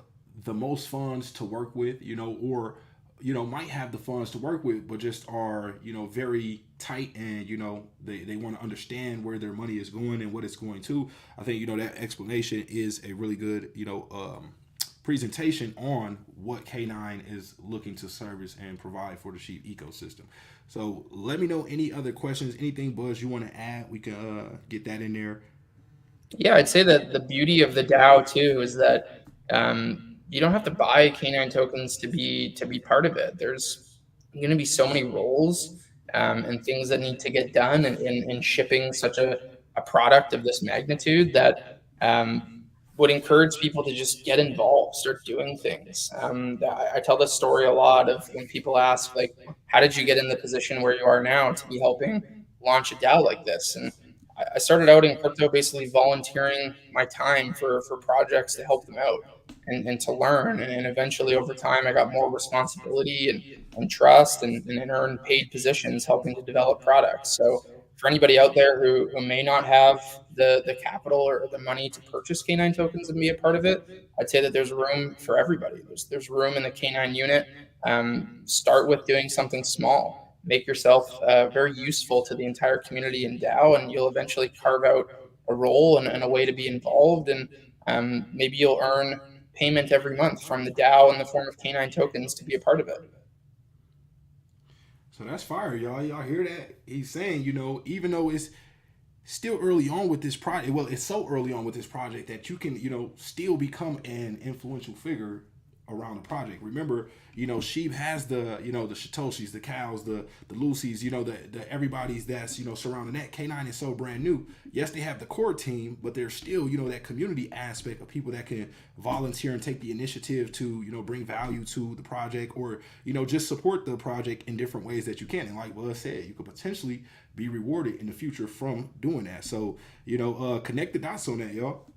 Speaker 1: the most funds to work with, or might have the funds to work with, but just are very tight, and they want to understand where their money is going and what it's going to. I think that explanation is a really good presentation on what K9 is looking to service and provide for the SHIB ecosystem. So let me know any other questions, anything, Buzz, you want to add. We can get that in there.
Speaker 2: Yeah, I'd say that the beauty of the DAO too is that you don't have to buy K9 tokens to be part of it. There's going to be so many roles and things that need to get done in shipping such a product of this magnitude that would encourage people to just get involved, start doing things. I tell this story a lot of when people ask, like, how did you get in the position where you are now to be helping launch a DAO like this? And I started out in crypto basically volunteering my time for projects to help them out and to learn. And eventually over time, I got more responsibility and trust and earned paid positions helping to develop products. So for anybody out there who may not have the capital or the money to purchase K9 tokens and be a part of it, I'd say that there's room for everybody. There's room in the K9 unit. Start with doing something small. Make yourself very useful to the entire community in DAO, and you'll eventually carve out a role and a way to be involved. And maybe you'll earn payment every month from the DAO in the form of K9 tokens to be a part of it.
Speaker 1: So that's fire, y'all. Y'all hear that? He's saying, even though it's still early on with this project, well, it's so early on with this project that you can, still become an influential figure around the project. Remember, Shib has the, the Satoshis, the cows, the Lucy's, the everybody's that's, surrounding that. K9 is so brand new. Yes, they have the core team, but there's still, that community aspect of people that can volunteer and take the initiative to, bring value to the project, or, just support the project in different ways that you can. And like Buzz said, you could potentially be rewarded in the future from doing that. So, connect the dots on that, y'all.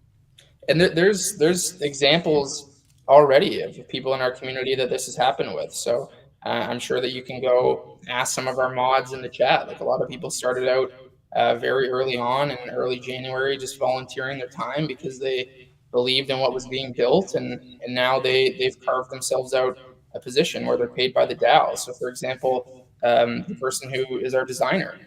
Speaker 2: And there's examples already of people in our community that this has happened with. So I'm sure that you can go ask some of our mods in the chat. Like, a lot of people started out very early on in early January, just volunteering their time because they believed in what was being built, and now they've carved themselves out a position where they're paid by the DAO. So for example, the person who is our designer,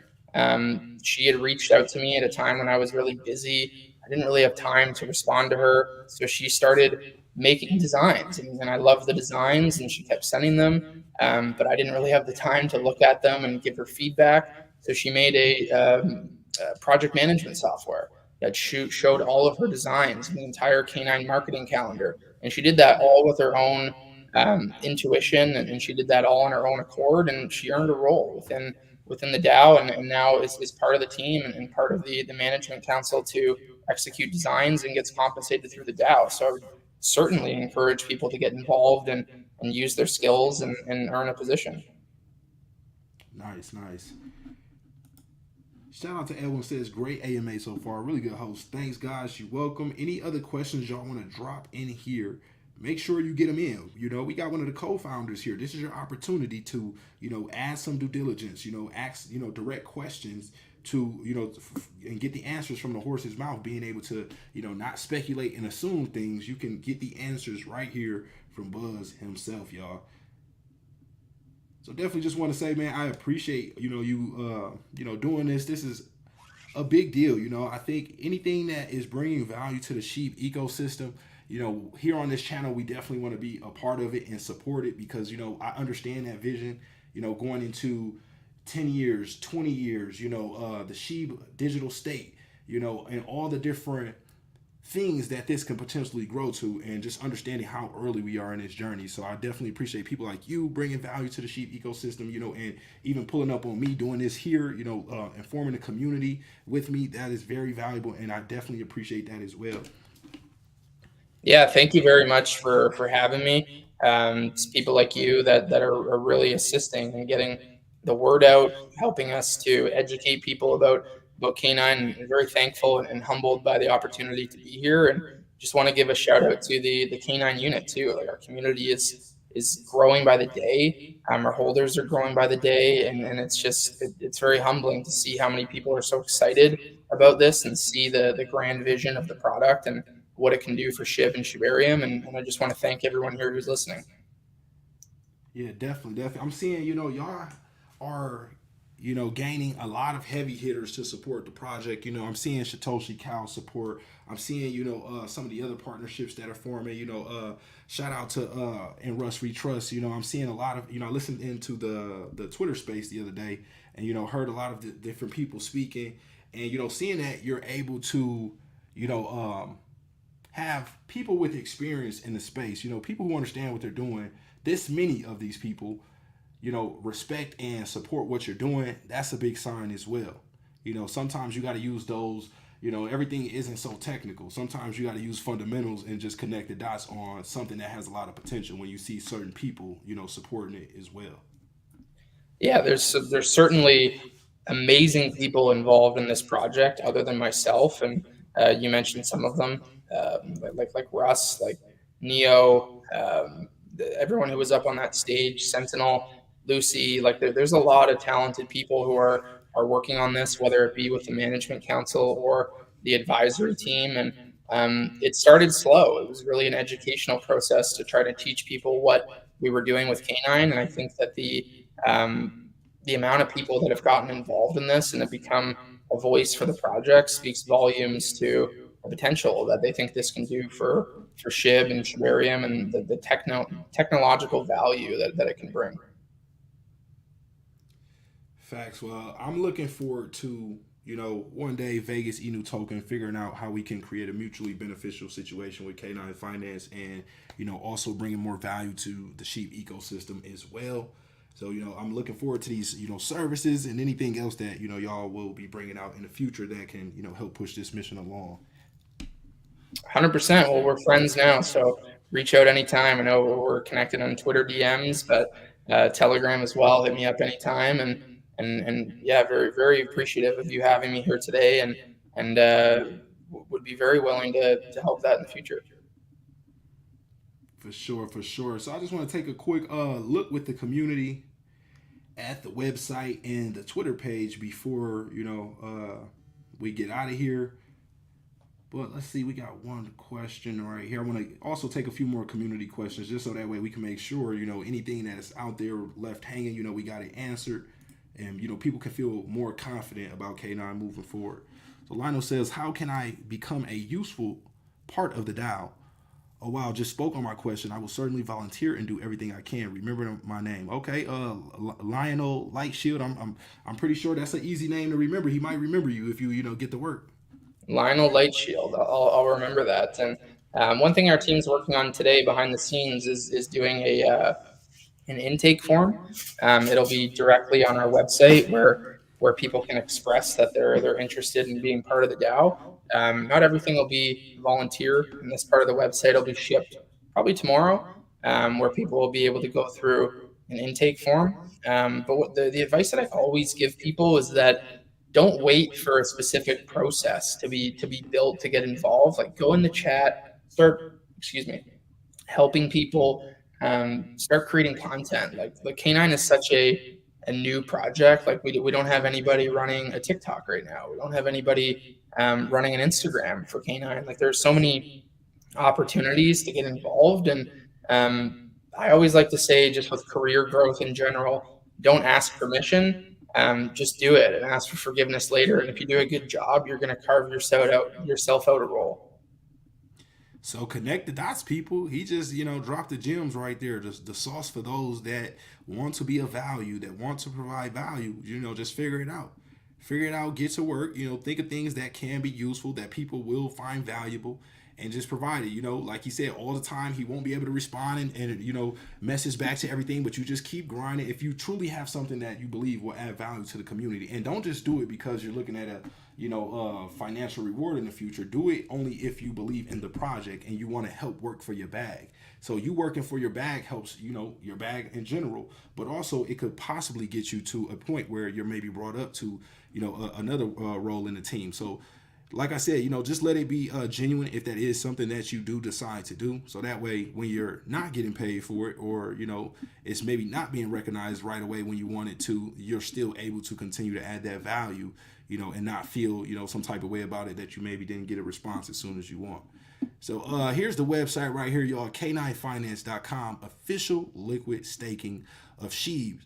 Speaker 2: she had reached out to me at a time when I was really busy. I didn't really have time to respond to her, so she started making designs, and I love the designs, and she kept sending them, but I didn't really have the time to look at them and give her feedback. So she made a project management software that showed all of her designs and the entire K9 marketing calendar, and she did that all with her own intuition, and she did that all on her own accord, and she earned a role within the DAO, and now is part of the team and part of the management council to execute designs and gets compensated through the DAO. So I would certainly encourage people to get involved and use their skills and earn a position.
Speaker 1: Nice. Shout out to Edwin, says great AMA so far. Really good host. Thanks, guys. You're welcome. Any other questions y'all want to drop in here? Make sure you get them in. We got one of the co-founders here. This is your opportunity to, add some due diligence, ask, direct questions to, and get the answers from the horse's mouth, being able to, not speculate and assume things. You can get the answers right here from Buzz himself, y'all. So definitely just want to say, man, I appreciate, you doing this. This is a big deal. I think anything that is bringing value to the sheep ecosystem, here on this channel, we definitely want to be a part of it and support it because, I understand that vision, going into 10 years, 20 years, the Shiba digital state, and all the different things that this can potentially grow to, and just understanding how early we are in this journey. So I definitely appreciate people like you bringing value to the sheep ecosystem, and even pulling up on me doing this here, informing the community with me. That is very valuable, and I definitely appreciate that as well.
Speaker 2: Yeah, thank you very much for having me. It's people like you that are really assisting and getting the word out, helping us to educate people about K9. I'm very thankful and humbled by the opportunity to be here, and just want to give a shout out to the K9 unit too. Like, our community is growing by the day. Our holders are growing by the day, and it's very humbling to see how many people are so excited about this and see the grand vision of the product and what it can do for SHIB and Shibarium. And I just want to thank everyone here who's listening.
Speaker 1: Yeah, definitely. I'm seeing, y'all are, gaining a lot of heavy hitters to support the project. I'm seeing Satoshi Cow support. I'm seeing, some of the other partnerships that are forming, shout out to and Russ We Trust. I'm seeing a lot of, I listened into the Twitter space the other day and, heard a lot of the different people speaking, and, seeing that you're able to, have people with experience in the space, people who understand what they're doing. This many of these people, respect and support what you're doing. That's a big sign as well. Sometimes you got to use those, everything isn't so technical. Sometimes you got to use fundamentals and just connect the dots on something that has a lot of potential when you see certain people, supporting it as well.
Speaker 2: Yeah, there's certainly amazing people involved in this project other than myself, and you mentioned some of them, like Russ, like Neo, everyone who was up on that stage, Sentinel, Lucy. Like there's a lot of talented people who are working on this, whether it be with the management council or the advisory team. And it started slow. It was really an educational process to try to teach people what we were doing with K9, and I think that um, the amount of people that have gotten involved in this and have become a voice for the project speaks volumes to the potential that they think this can do for SHIB and Shibarium, and the technological value that it can bring.
Speaker 1: Facts. Well, I'm looking forward to, one day Vegas Inu token, figuring out how we can create a mutually beneficial situation with K9 Finance, and, also bringing more value to the sheep ecosystem as well. So, I'm looking forward to these, services and anything else that, y'all will be bringing out in the future that can, help push this mission along.
Speaker 2: 100%. Well, we're friends now, so reach out anytime. I know we're connected on Twitter DMs, but Telegram as well. Hit me up anytime, and yeah, very very appreciative of you having me here today, and would be very willing to help that in the future.
Speaker 1: For sure, for sure. So I just want to take a quick look with the community at the website and the Twitter page before we get out of here. But let's see, we got one question right here. I want to also take a few more community questions just so that way we can make sure, anything that is out there left hanging, we got it answered. And, people can feel more confident about K9 moving forward. So Lionel says, how can I become a useful part of the DAO? Oh, wow, just spoke on my question. I will certainly volunteer and do everything I can. Remember my name. Okay, Lionel Lightshield. I'm pretty sure that's an easy name to remember. He might remember you if you get the work.
Speaker 2: Lionel Lightshield. I'll remember that. And one thing our team's working on today behind the scenes is doing an intake form. It'll be directly on our website where people can express that they're interested in being part of the DAO. Not everything will be volunteer, and this part of the website will be shipped probably tomorrow, where people will be able to go through an intake form. But what the advice that I always give people is that don't wait for a specific process to be built to get involved. Like go in the chat, start, excuse me, helping people, start creating content. Like K9 is such a new project. Like we don't have anybody running a TikTok right now. We don't have anybody running an Instagram for K9. Like there's so many opportunities to get involved, and I always like to say, just with career growth in general, don't ask permission. Just do it and ask for forgiveness later. And if you do a good job, you're going to carve yourself out a role.
Speaker 1: So connect the dots, people. He just, dropped the gems right there. Just the sauce for those that want to be of value, that want to provide value. Just figure it out. Figure it out, get to work, think of things that can be useful, that people will find valuable, and just provide it. Like he said, all the time, he won't be able to respond and message back to everything, but you just keep grinding. If you truly have something that you believe will add value to the community, and don't just do it because you're looking at a financial reward in the future. Do it only if you believe in the project and you want to help work for your bag. So you working for your bag helps, your bag in general, but also it could possibly get you to a point where you're maybe brought up to, another role in the team. So like I said, just let it be genuine if that is something that you do decide to do. So that way, when you're not getting paid for it, or, it's maybe not being recognized right away when you want it to, you're still able to continue to add that value, and not feel, some type of way about it that you maybe didn't get a response as soon as you want. So here's the website right here, y'all. K9finance.com, official liquid staking of SHIB.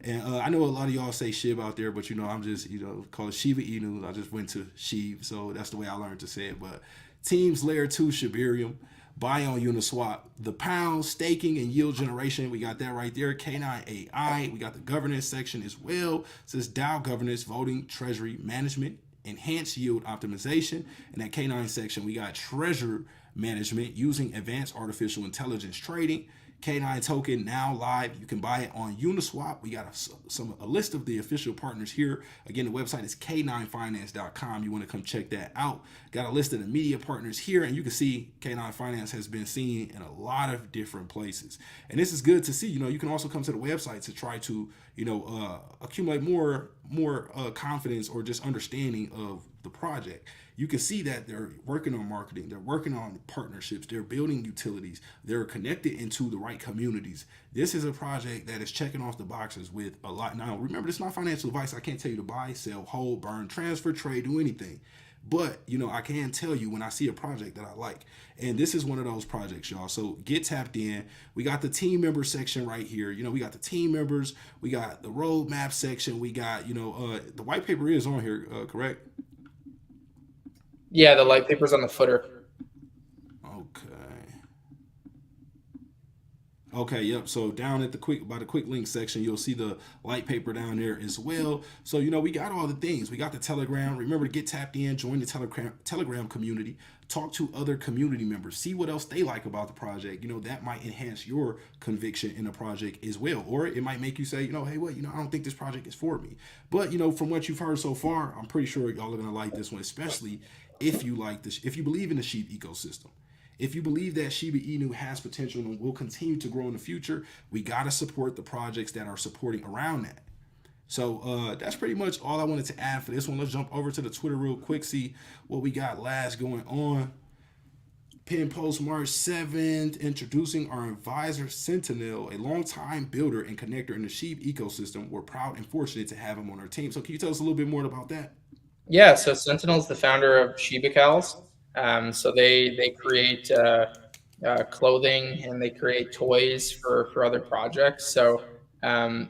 Speaker 1: And I know a lot of y'all say SHIB out there, but I'm just, call it Shiba Inu. I just went to SHIB, so that's the way I learned to say it. But Teams Layer 2 Shibarium, buy on Uniswap, the pound staking and yield generation. We got that right there. K9 AI. We got the governance section as well. It says DAO governance, voting, treasury management, enhanced yield optimization. And that K9 section, we got treasure management using advanced artificial intelligence trading, K9 token now live. You can buy it on Uniswap. We got a list of the official partners here. Again, the website is K9finance.com. You want to come check that out. Got a list of the media partners here, and you can see K9 Finance has been seen in a lot of different places. And this is good to see. You can also come to the website to try to, accumulate more confidence or just understanding of the project. You can see that they're working on marketing, they're working on partnerships, they're building utilities, they're connected into the right communities. This is a project that is checking off the boxes with a lot. Now, remember, this is not financial advice. I can't tell you to buy, sell, hold, burn, transfer, trade, do anything. But, I can tell you when I see a project that I like. And this is one of those projects, y'all. So get tapped in. We got the team member section right here. We got the team members. We got the roadmap section. We got, the white paper is on here, correct?
Speaker 2: Yeah, the light paper's on the footer.
Speaker 1: Okay, yep. So down at the quick link section, you'll see the light paper down there as well. So we got all the things. We got the Telegram. Remember to get tapped in, join the Telegram community, talk to other community members, see what else they like about the project. That might enhance your conviction in the project as well, or it might make you say, hey, what, I don't think this project is for me. But from what you've heard so far, I'm pretty sure y'all are gonna like this one, especially if you like this, if you believe in the SHIB ecosystem. If you believe that Shiba Inu has potential and will continue to grow in the future, we got to support the projects that are supporting around that. So that's pretty much all I wanted to add for this one. Let's jump over to the Twitter real quick, see what we got last going on. Pin post March 7th, introducing our advisor Sentinel, a longtime builder and connector in the SHIB ecosystem. We're proud and fortunate to have him on our team. So can you tell us a little bit more about that?
Speaker 2: Yeah, so Sentinel is the founder of Shiba. So they create clothing and they create toys for other projects. So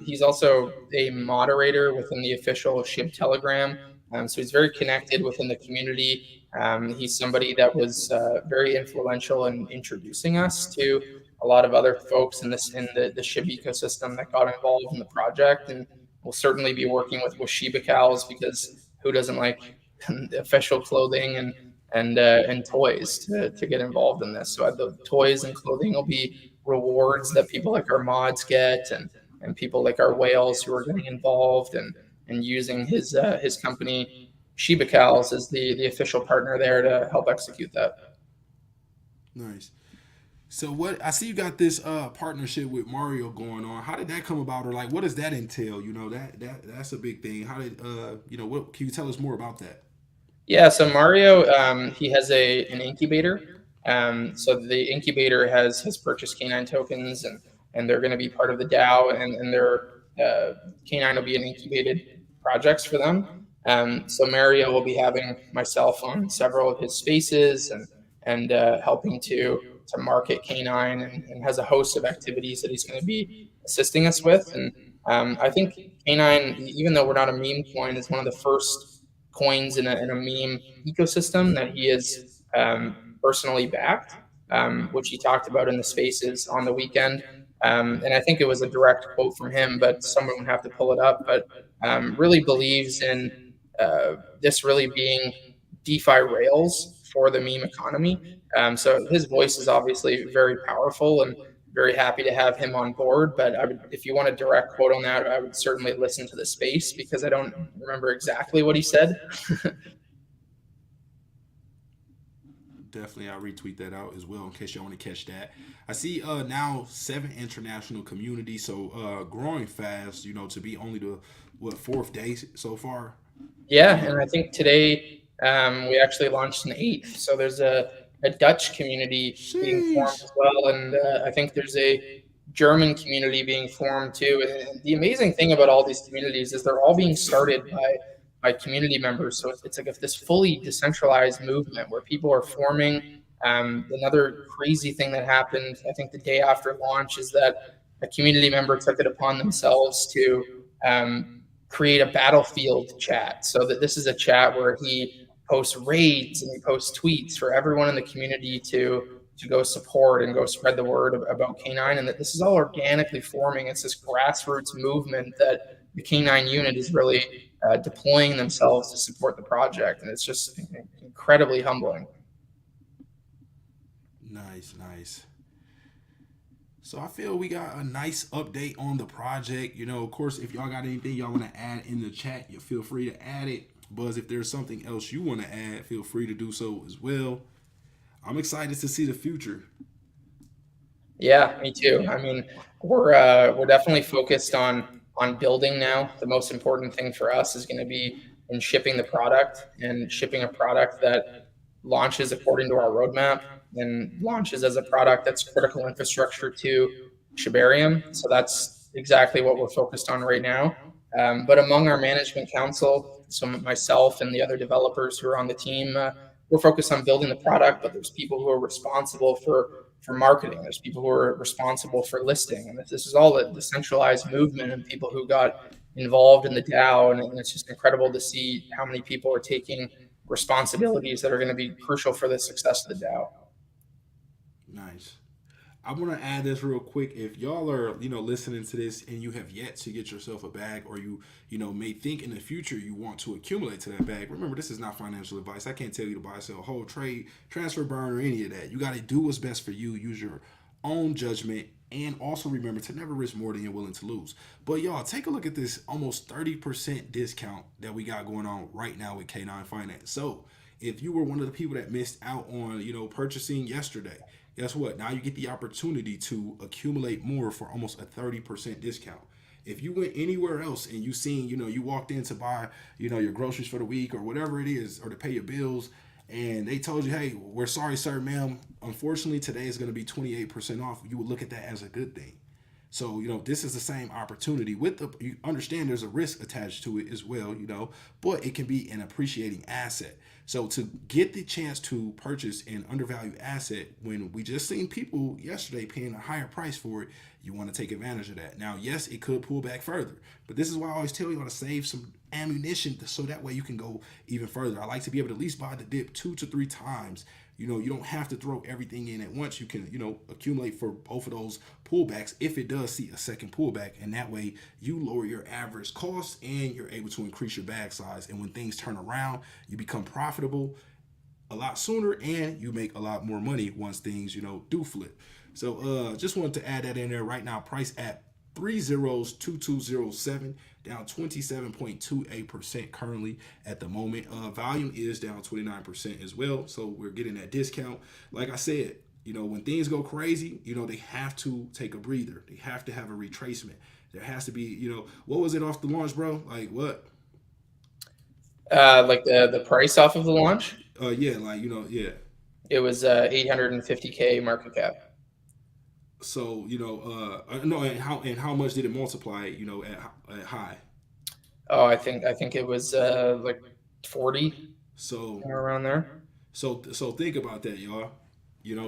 Speaker 2: he's also a moderator within the official SHIB Telegram. So he's very connected within the community. He's somebody that was very influential in introducing us to a lot of other folks in the SHIB ecosystem that got involved in the project, and we'll certainly be working with Shiba because who doesn't like official clothing and toys to get involved in this. So the toys and clothing will be rewards that people like our mods get, and people like our whales who are getting involved and using his company Shiba as the official partner there to help execute that.
Speaker 1: Nice. So what I see, you got this partnership with Mario going on. How did that come about, or like what does that entail? That's a big thing. How did what can you tell us more about that?
Speaker 2: Yeah, so Mario, he has an incubator. So the incubator has purchased K9 tokens, and they're going to be part of the DAO, and their K9 will be an incubated projects for them. So Mario will be having myself on several of his spaces and helping to market K9, and has a host of activities that he's going to be assisting us with. And I think K9, even though we're not a meme coin, is one of the first coins in a meme ecosystem that he is personally backed, which he talked about in the spaces on the weekend. And I think it was a direct quote from him, but someone would have to pull it up. But really believes in this really being DeFi rails for the meme economy. So his voice is obviously very powerful, and very happy to have him on board. But if you want a direct quote on that, I would certainly listen to the space because I don't remember exactly what he said.
Speaker 1: Definitely, I'll retweet that out as well in case y'all want to catch that. I see now 7 international communities, so growing fast. To be only the 4th day so far.
Speaker 2: Yeah, and I think today we actually launched an 8th. So there's a Dutch community being formed as well, and I think there's a German community being formed too. And the amazing thing about all these communities is they're all being started by community members. So it's like this fully decentralized movement where people are forming. Another crazy thing that happened, I think, the day after launch is that a community member took it upon themselves to create a battlefield chat. So that this is a chat where he posts raids and he posts tweets for everyone in the community to go support and go spread the word about K9, and that this is all organically forming. It's this grassroots movement that the K9 unit is really deploying themselves to support the project, and it's just incredibly humbling.
Speaker 1: Nice. So I feel we got a nice update on the project. Of course, if y'all got anything y'all want to add in the chat, you feel free to add it. Buzz, if there's something else you want to add, feel free to do so as well. I'm excited to see the future.
Speaker 2: Yeah, me too. I mean, we're definitely focused on building now. The most important thing for us is going to be in shipping the product and shipping a product that launches according to our roadmap and launches as a product that's critical infrastructure to Shibarium. So that's exactly what we're focused on right now. But among our management council, so myself and the other developers who are on the team, we're focused on building the product, but there's people who are responsible for marketing. There's people who are responsible for listing. And this is all a decentralized movement and people who got involved in the DAO. And it's just incredible to see how many people are taking responsibilities that are going to be crucial for the success of the DAO.
Speaker 1: Nice. I want to add this real quick. If y'all are, listening to this and you have yet to get yourself a bag, or may think in the future you want to accumulate to that bag, remember, this is not financial advice. I can't tell you to buy, sell, hold, trade, transfer, burn, or any of that. You got to do what's best for you. Use your own judgment, and also remember to never risk more than you're willing to lose. But y'all, take a look at this almost 30% discount that we got going on right now with K9 Finance. So if you were one of the people that missed out on, purchasing yesterday, guess what? Now you get the opportunity to accumulate more for almost a 30% discount. If you went anywhere else and you seen, you walked in to buy, your groceries for the week or whatever it is, or to pay your bills, and they told you, hey, we're sorry, sir, ma'am, unfortunately today is going to be 28% off, you would look at that as a good thing. So, this is the same opportunity. You understand there's a risk attached to it as well, but it can be an appreciating asset. So to get the chance to purchase an undervalued asset when we just seen people yesterday paying a higher price for it, you want to take advantage of that. Now, yes, it could pull back further, but this is why I always tell you to save some ammunition so that way you can go even further. I like to be able to at least buy the dip 2 to 3 times. You don't have to throw everything in at once. You can, accumulate for both of those pullbacks if it does see a second pullback. And that way you lower your average cost and you're able to increase your bag size. And when things turn around, you become profitable a lot sooner and you make a lot more money once things, do flip. So just wanted to add that in there right now. Price at 302207, down 27.28% currently at the moment. Volume is down 29% as well, so we're getting that discount. Like I said, when things go crazy, they have to take a breather. They have to have a retracement. There has to be, what was it off the launch, bro? Like what?
Speaker 2: Like the price off of the launch?
Speaker 1: Yeah, yeah.
Speaker 2: It was 850K market cap.
Speaker 1: So no, and how much did it multiply? At high.
Speaker 2: Oh, I think it was like 40.
Speaker 1: So
Speaker 2: somewhere around there.
Speaker 1: So think about that, y'all.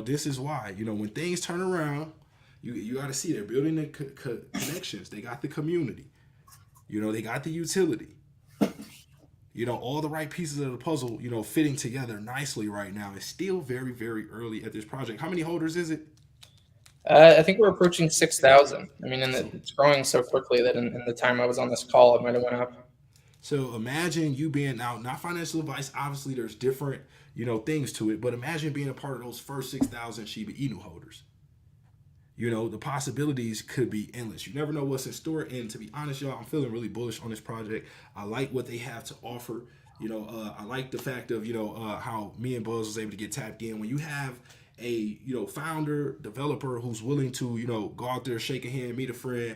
Speaker 1: This is why. When things turn around, you got to see they're building the connections. They got the community. They got the utility. All the right pieces of the puzzle, fitting together nicely right now. It's still very, very early at this project. How many holders is it?
Speaker 2: I think we're approaching 6,000. I mean, it's growing so quickly that in the time I was on this call, it might have went up.
Speaker 1: So imagine you being out, not financial advice. Obviously, there's different, things to it. But imagine being a part of those first 6,000 Shiba Inu holders. The possibilities could be endless. You never know what's in store. And to be honest, y'all, I'm feeling really bullish on this project. I like what they have to offer. I like the fact of, how me and Buzz was able to get tapped in. When you have a founder developer who's willing to go out there, shake a hand, meet a friend,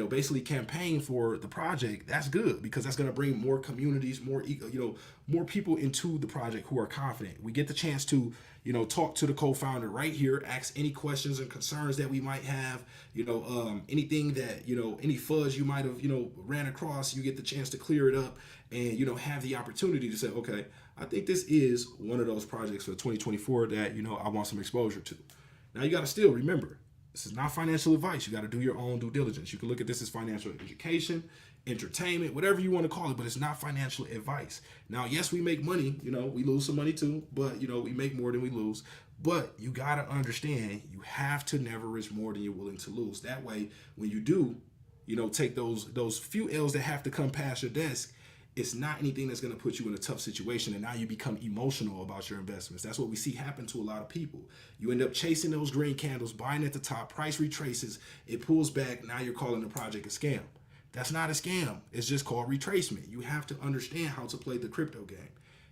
Speaker 1: basically campaign for the project, that's good because that's going to bring more communities, more people into the project who are confident. We get the chance to talk to the co-founder right here, ask any questions and concerns that we might have, anything that any fuzz you might have ran across, you get the chance to clear it up and have the opportunity to say, okay, I think this is one of those projects for 2024 that I want some exposure to. Now you got to still remember, this is not financial advice. You got to do your own due diligence. You can look at this as financial education, entertainment, whatever you want to call it, but it's not financial advice. Now, yes, we make money, we lose some money too, but we make more than we lose. But you got to understand, you have to never risk more than you're willing to lose. That way, when you do, take those few L's that have to come past your desk, it's not anything that's going to put you in a tough situation and now you become emotional about your investments. That's what we see happen to a lot of people. You end up chasing those green candles, buying at the top, price retraces, it pulls back, now you're calling the project a scam. That's not a scam. It's just called retracement. You have to understand how to play the crypto game.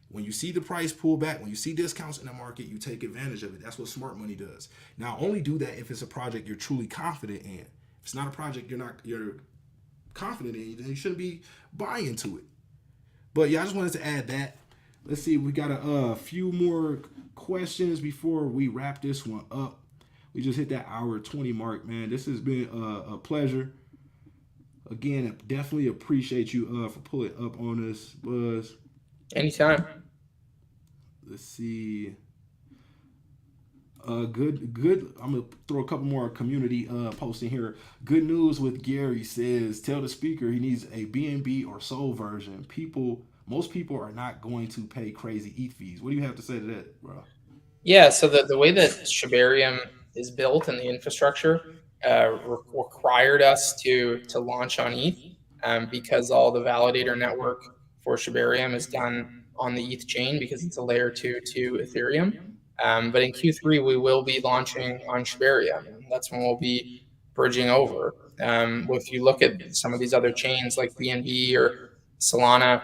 Speaker 1: When you see the price pull back, when you see discounts in the market, you take advantage of it. That's what smart money does. Now, only do that if it's a project you're truly confident in. If it's not a project you're confident in, then you shouldn't be buying into it. But yeah, I just wanted to add that. Let's see, we got a few more questions before we wrap this one up. We just hit that hour 20 mark, man. This has been a pleasure. Again, definitely appreciate you for pulling up on us, Buzz.
Speaker 2: Anytime.
Speaker 1: Let's see. Good. I'm gonna throw a couple more community posts in here. Good news with Gary says, tell the speaker he needs a BNB or Sol version. Most people are not going to pay crazy ETH fees. What do you have to say to that, bro?
Speaker 2: Yeah. So the way that Shibarium is built and the infrastructure required us to launch on ETH because all the validator network for Shibarium is done on the ETH chain because it's a layer 2 to Ethereum. But in Q3, we will be launching on Shibarium. That's when we'll be bridging over. If you look at some of these other chains like BNB or Solana,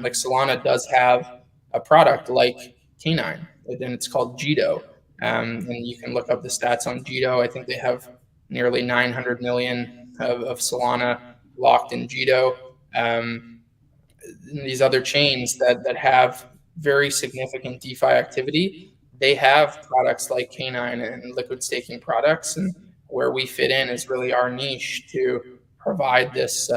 Speaker 2: like Solana does have a product like K9, and it's called Jito. And you can look up the stats on Jito. I think they have nearly 900 million of Solana locked in Jito. These other chains that have very significant DeFi activity, they have products like K9 and liquid staking products, and where we fit in is really our niche to provide this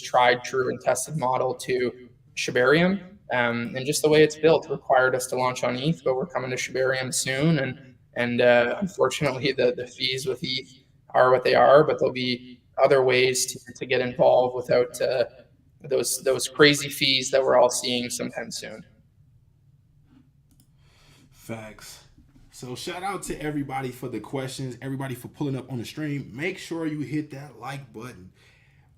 Speaker 2: tried, true, and tested model to Shibarium. And just the way it's built required us to launch on ETH, but we're coming to Shibarium soon. And unfortunately, the fees with ETH are what they are, but there'll be other ways to get involved without those crazy fees that we're all seeing sometime soon.
Speaker 1: Facts. So shout out to everybody for the questions, everybody for pulling up on the stream. Make sure you hit that like button.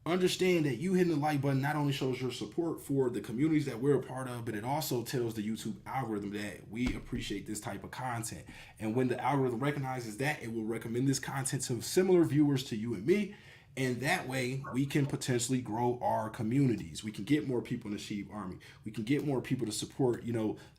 Speaker 1: Understand that you hitting the like button not only shows your support for the communities that we're a part of, but it also tells the YouTube algorithm that we appreciate this type of content. And when the algorithm recognizes that, it will recommend this content to similar viewers to you and me. And that way we can potentially grow our communities. We can get more people in the SHIB army. We can get more people to support,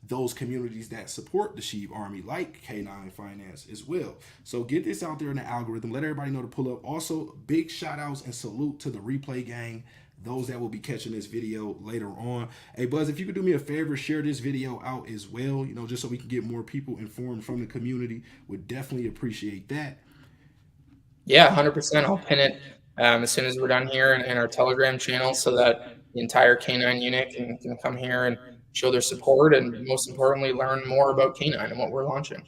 Speaker 1: those communities that support the SHIB army, like K9 Finance as well. So get this out there in the algorithm. Let everybody know to pull up. Also, big shout outs and salute to the replay gang, those that will be catching this video later on. Hey, Buzz, if you could do me a favor, share this video out as well, just so we can get more people informed from the community. Would definitely appreciate that.
Speaker 2: Yeah, 100%. I'll pin it as soon as we're done here in our Telegram channel so that the entire K9 unit can come here and show their support and, most importantly, learn more about K9 and what we're launching.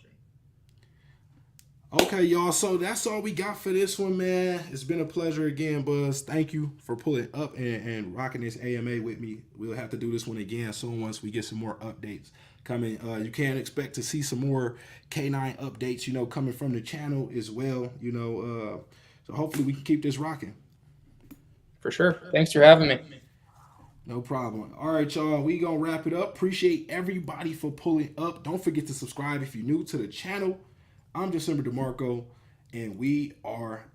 Speaker 1: Okay, y'all. So that's all we got for this one, man. It's been a pleasure again, Buzz. Thank you for pulling up and rocking this AMA with me. We'll have to do this one again soon once we get some more updates coming. You can expect to see some more K9 updates, coming from the channel as well, so hopefully we can keep this rocking.
Speaker 2: For sure. Thanks for having me.
Speaker 1: No problem. All right, y'all. We gonna wrap it up. Appreciate everybody for pulling up. Don't forget to subscribe if you're new to the channel. I'm DecemberDeMarco, and we are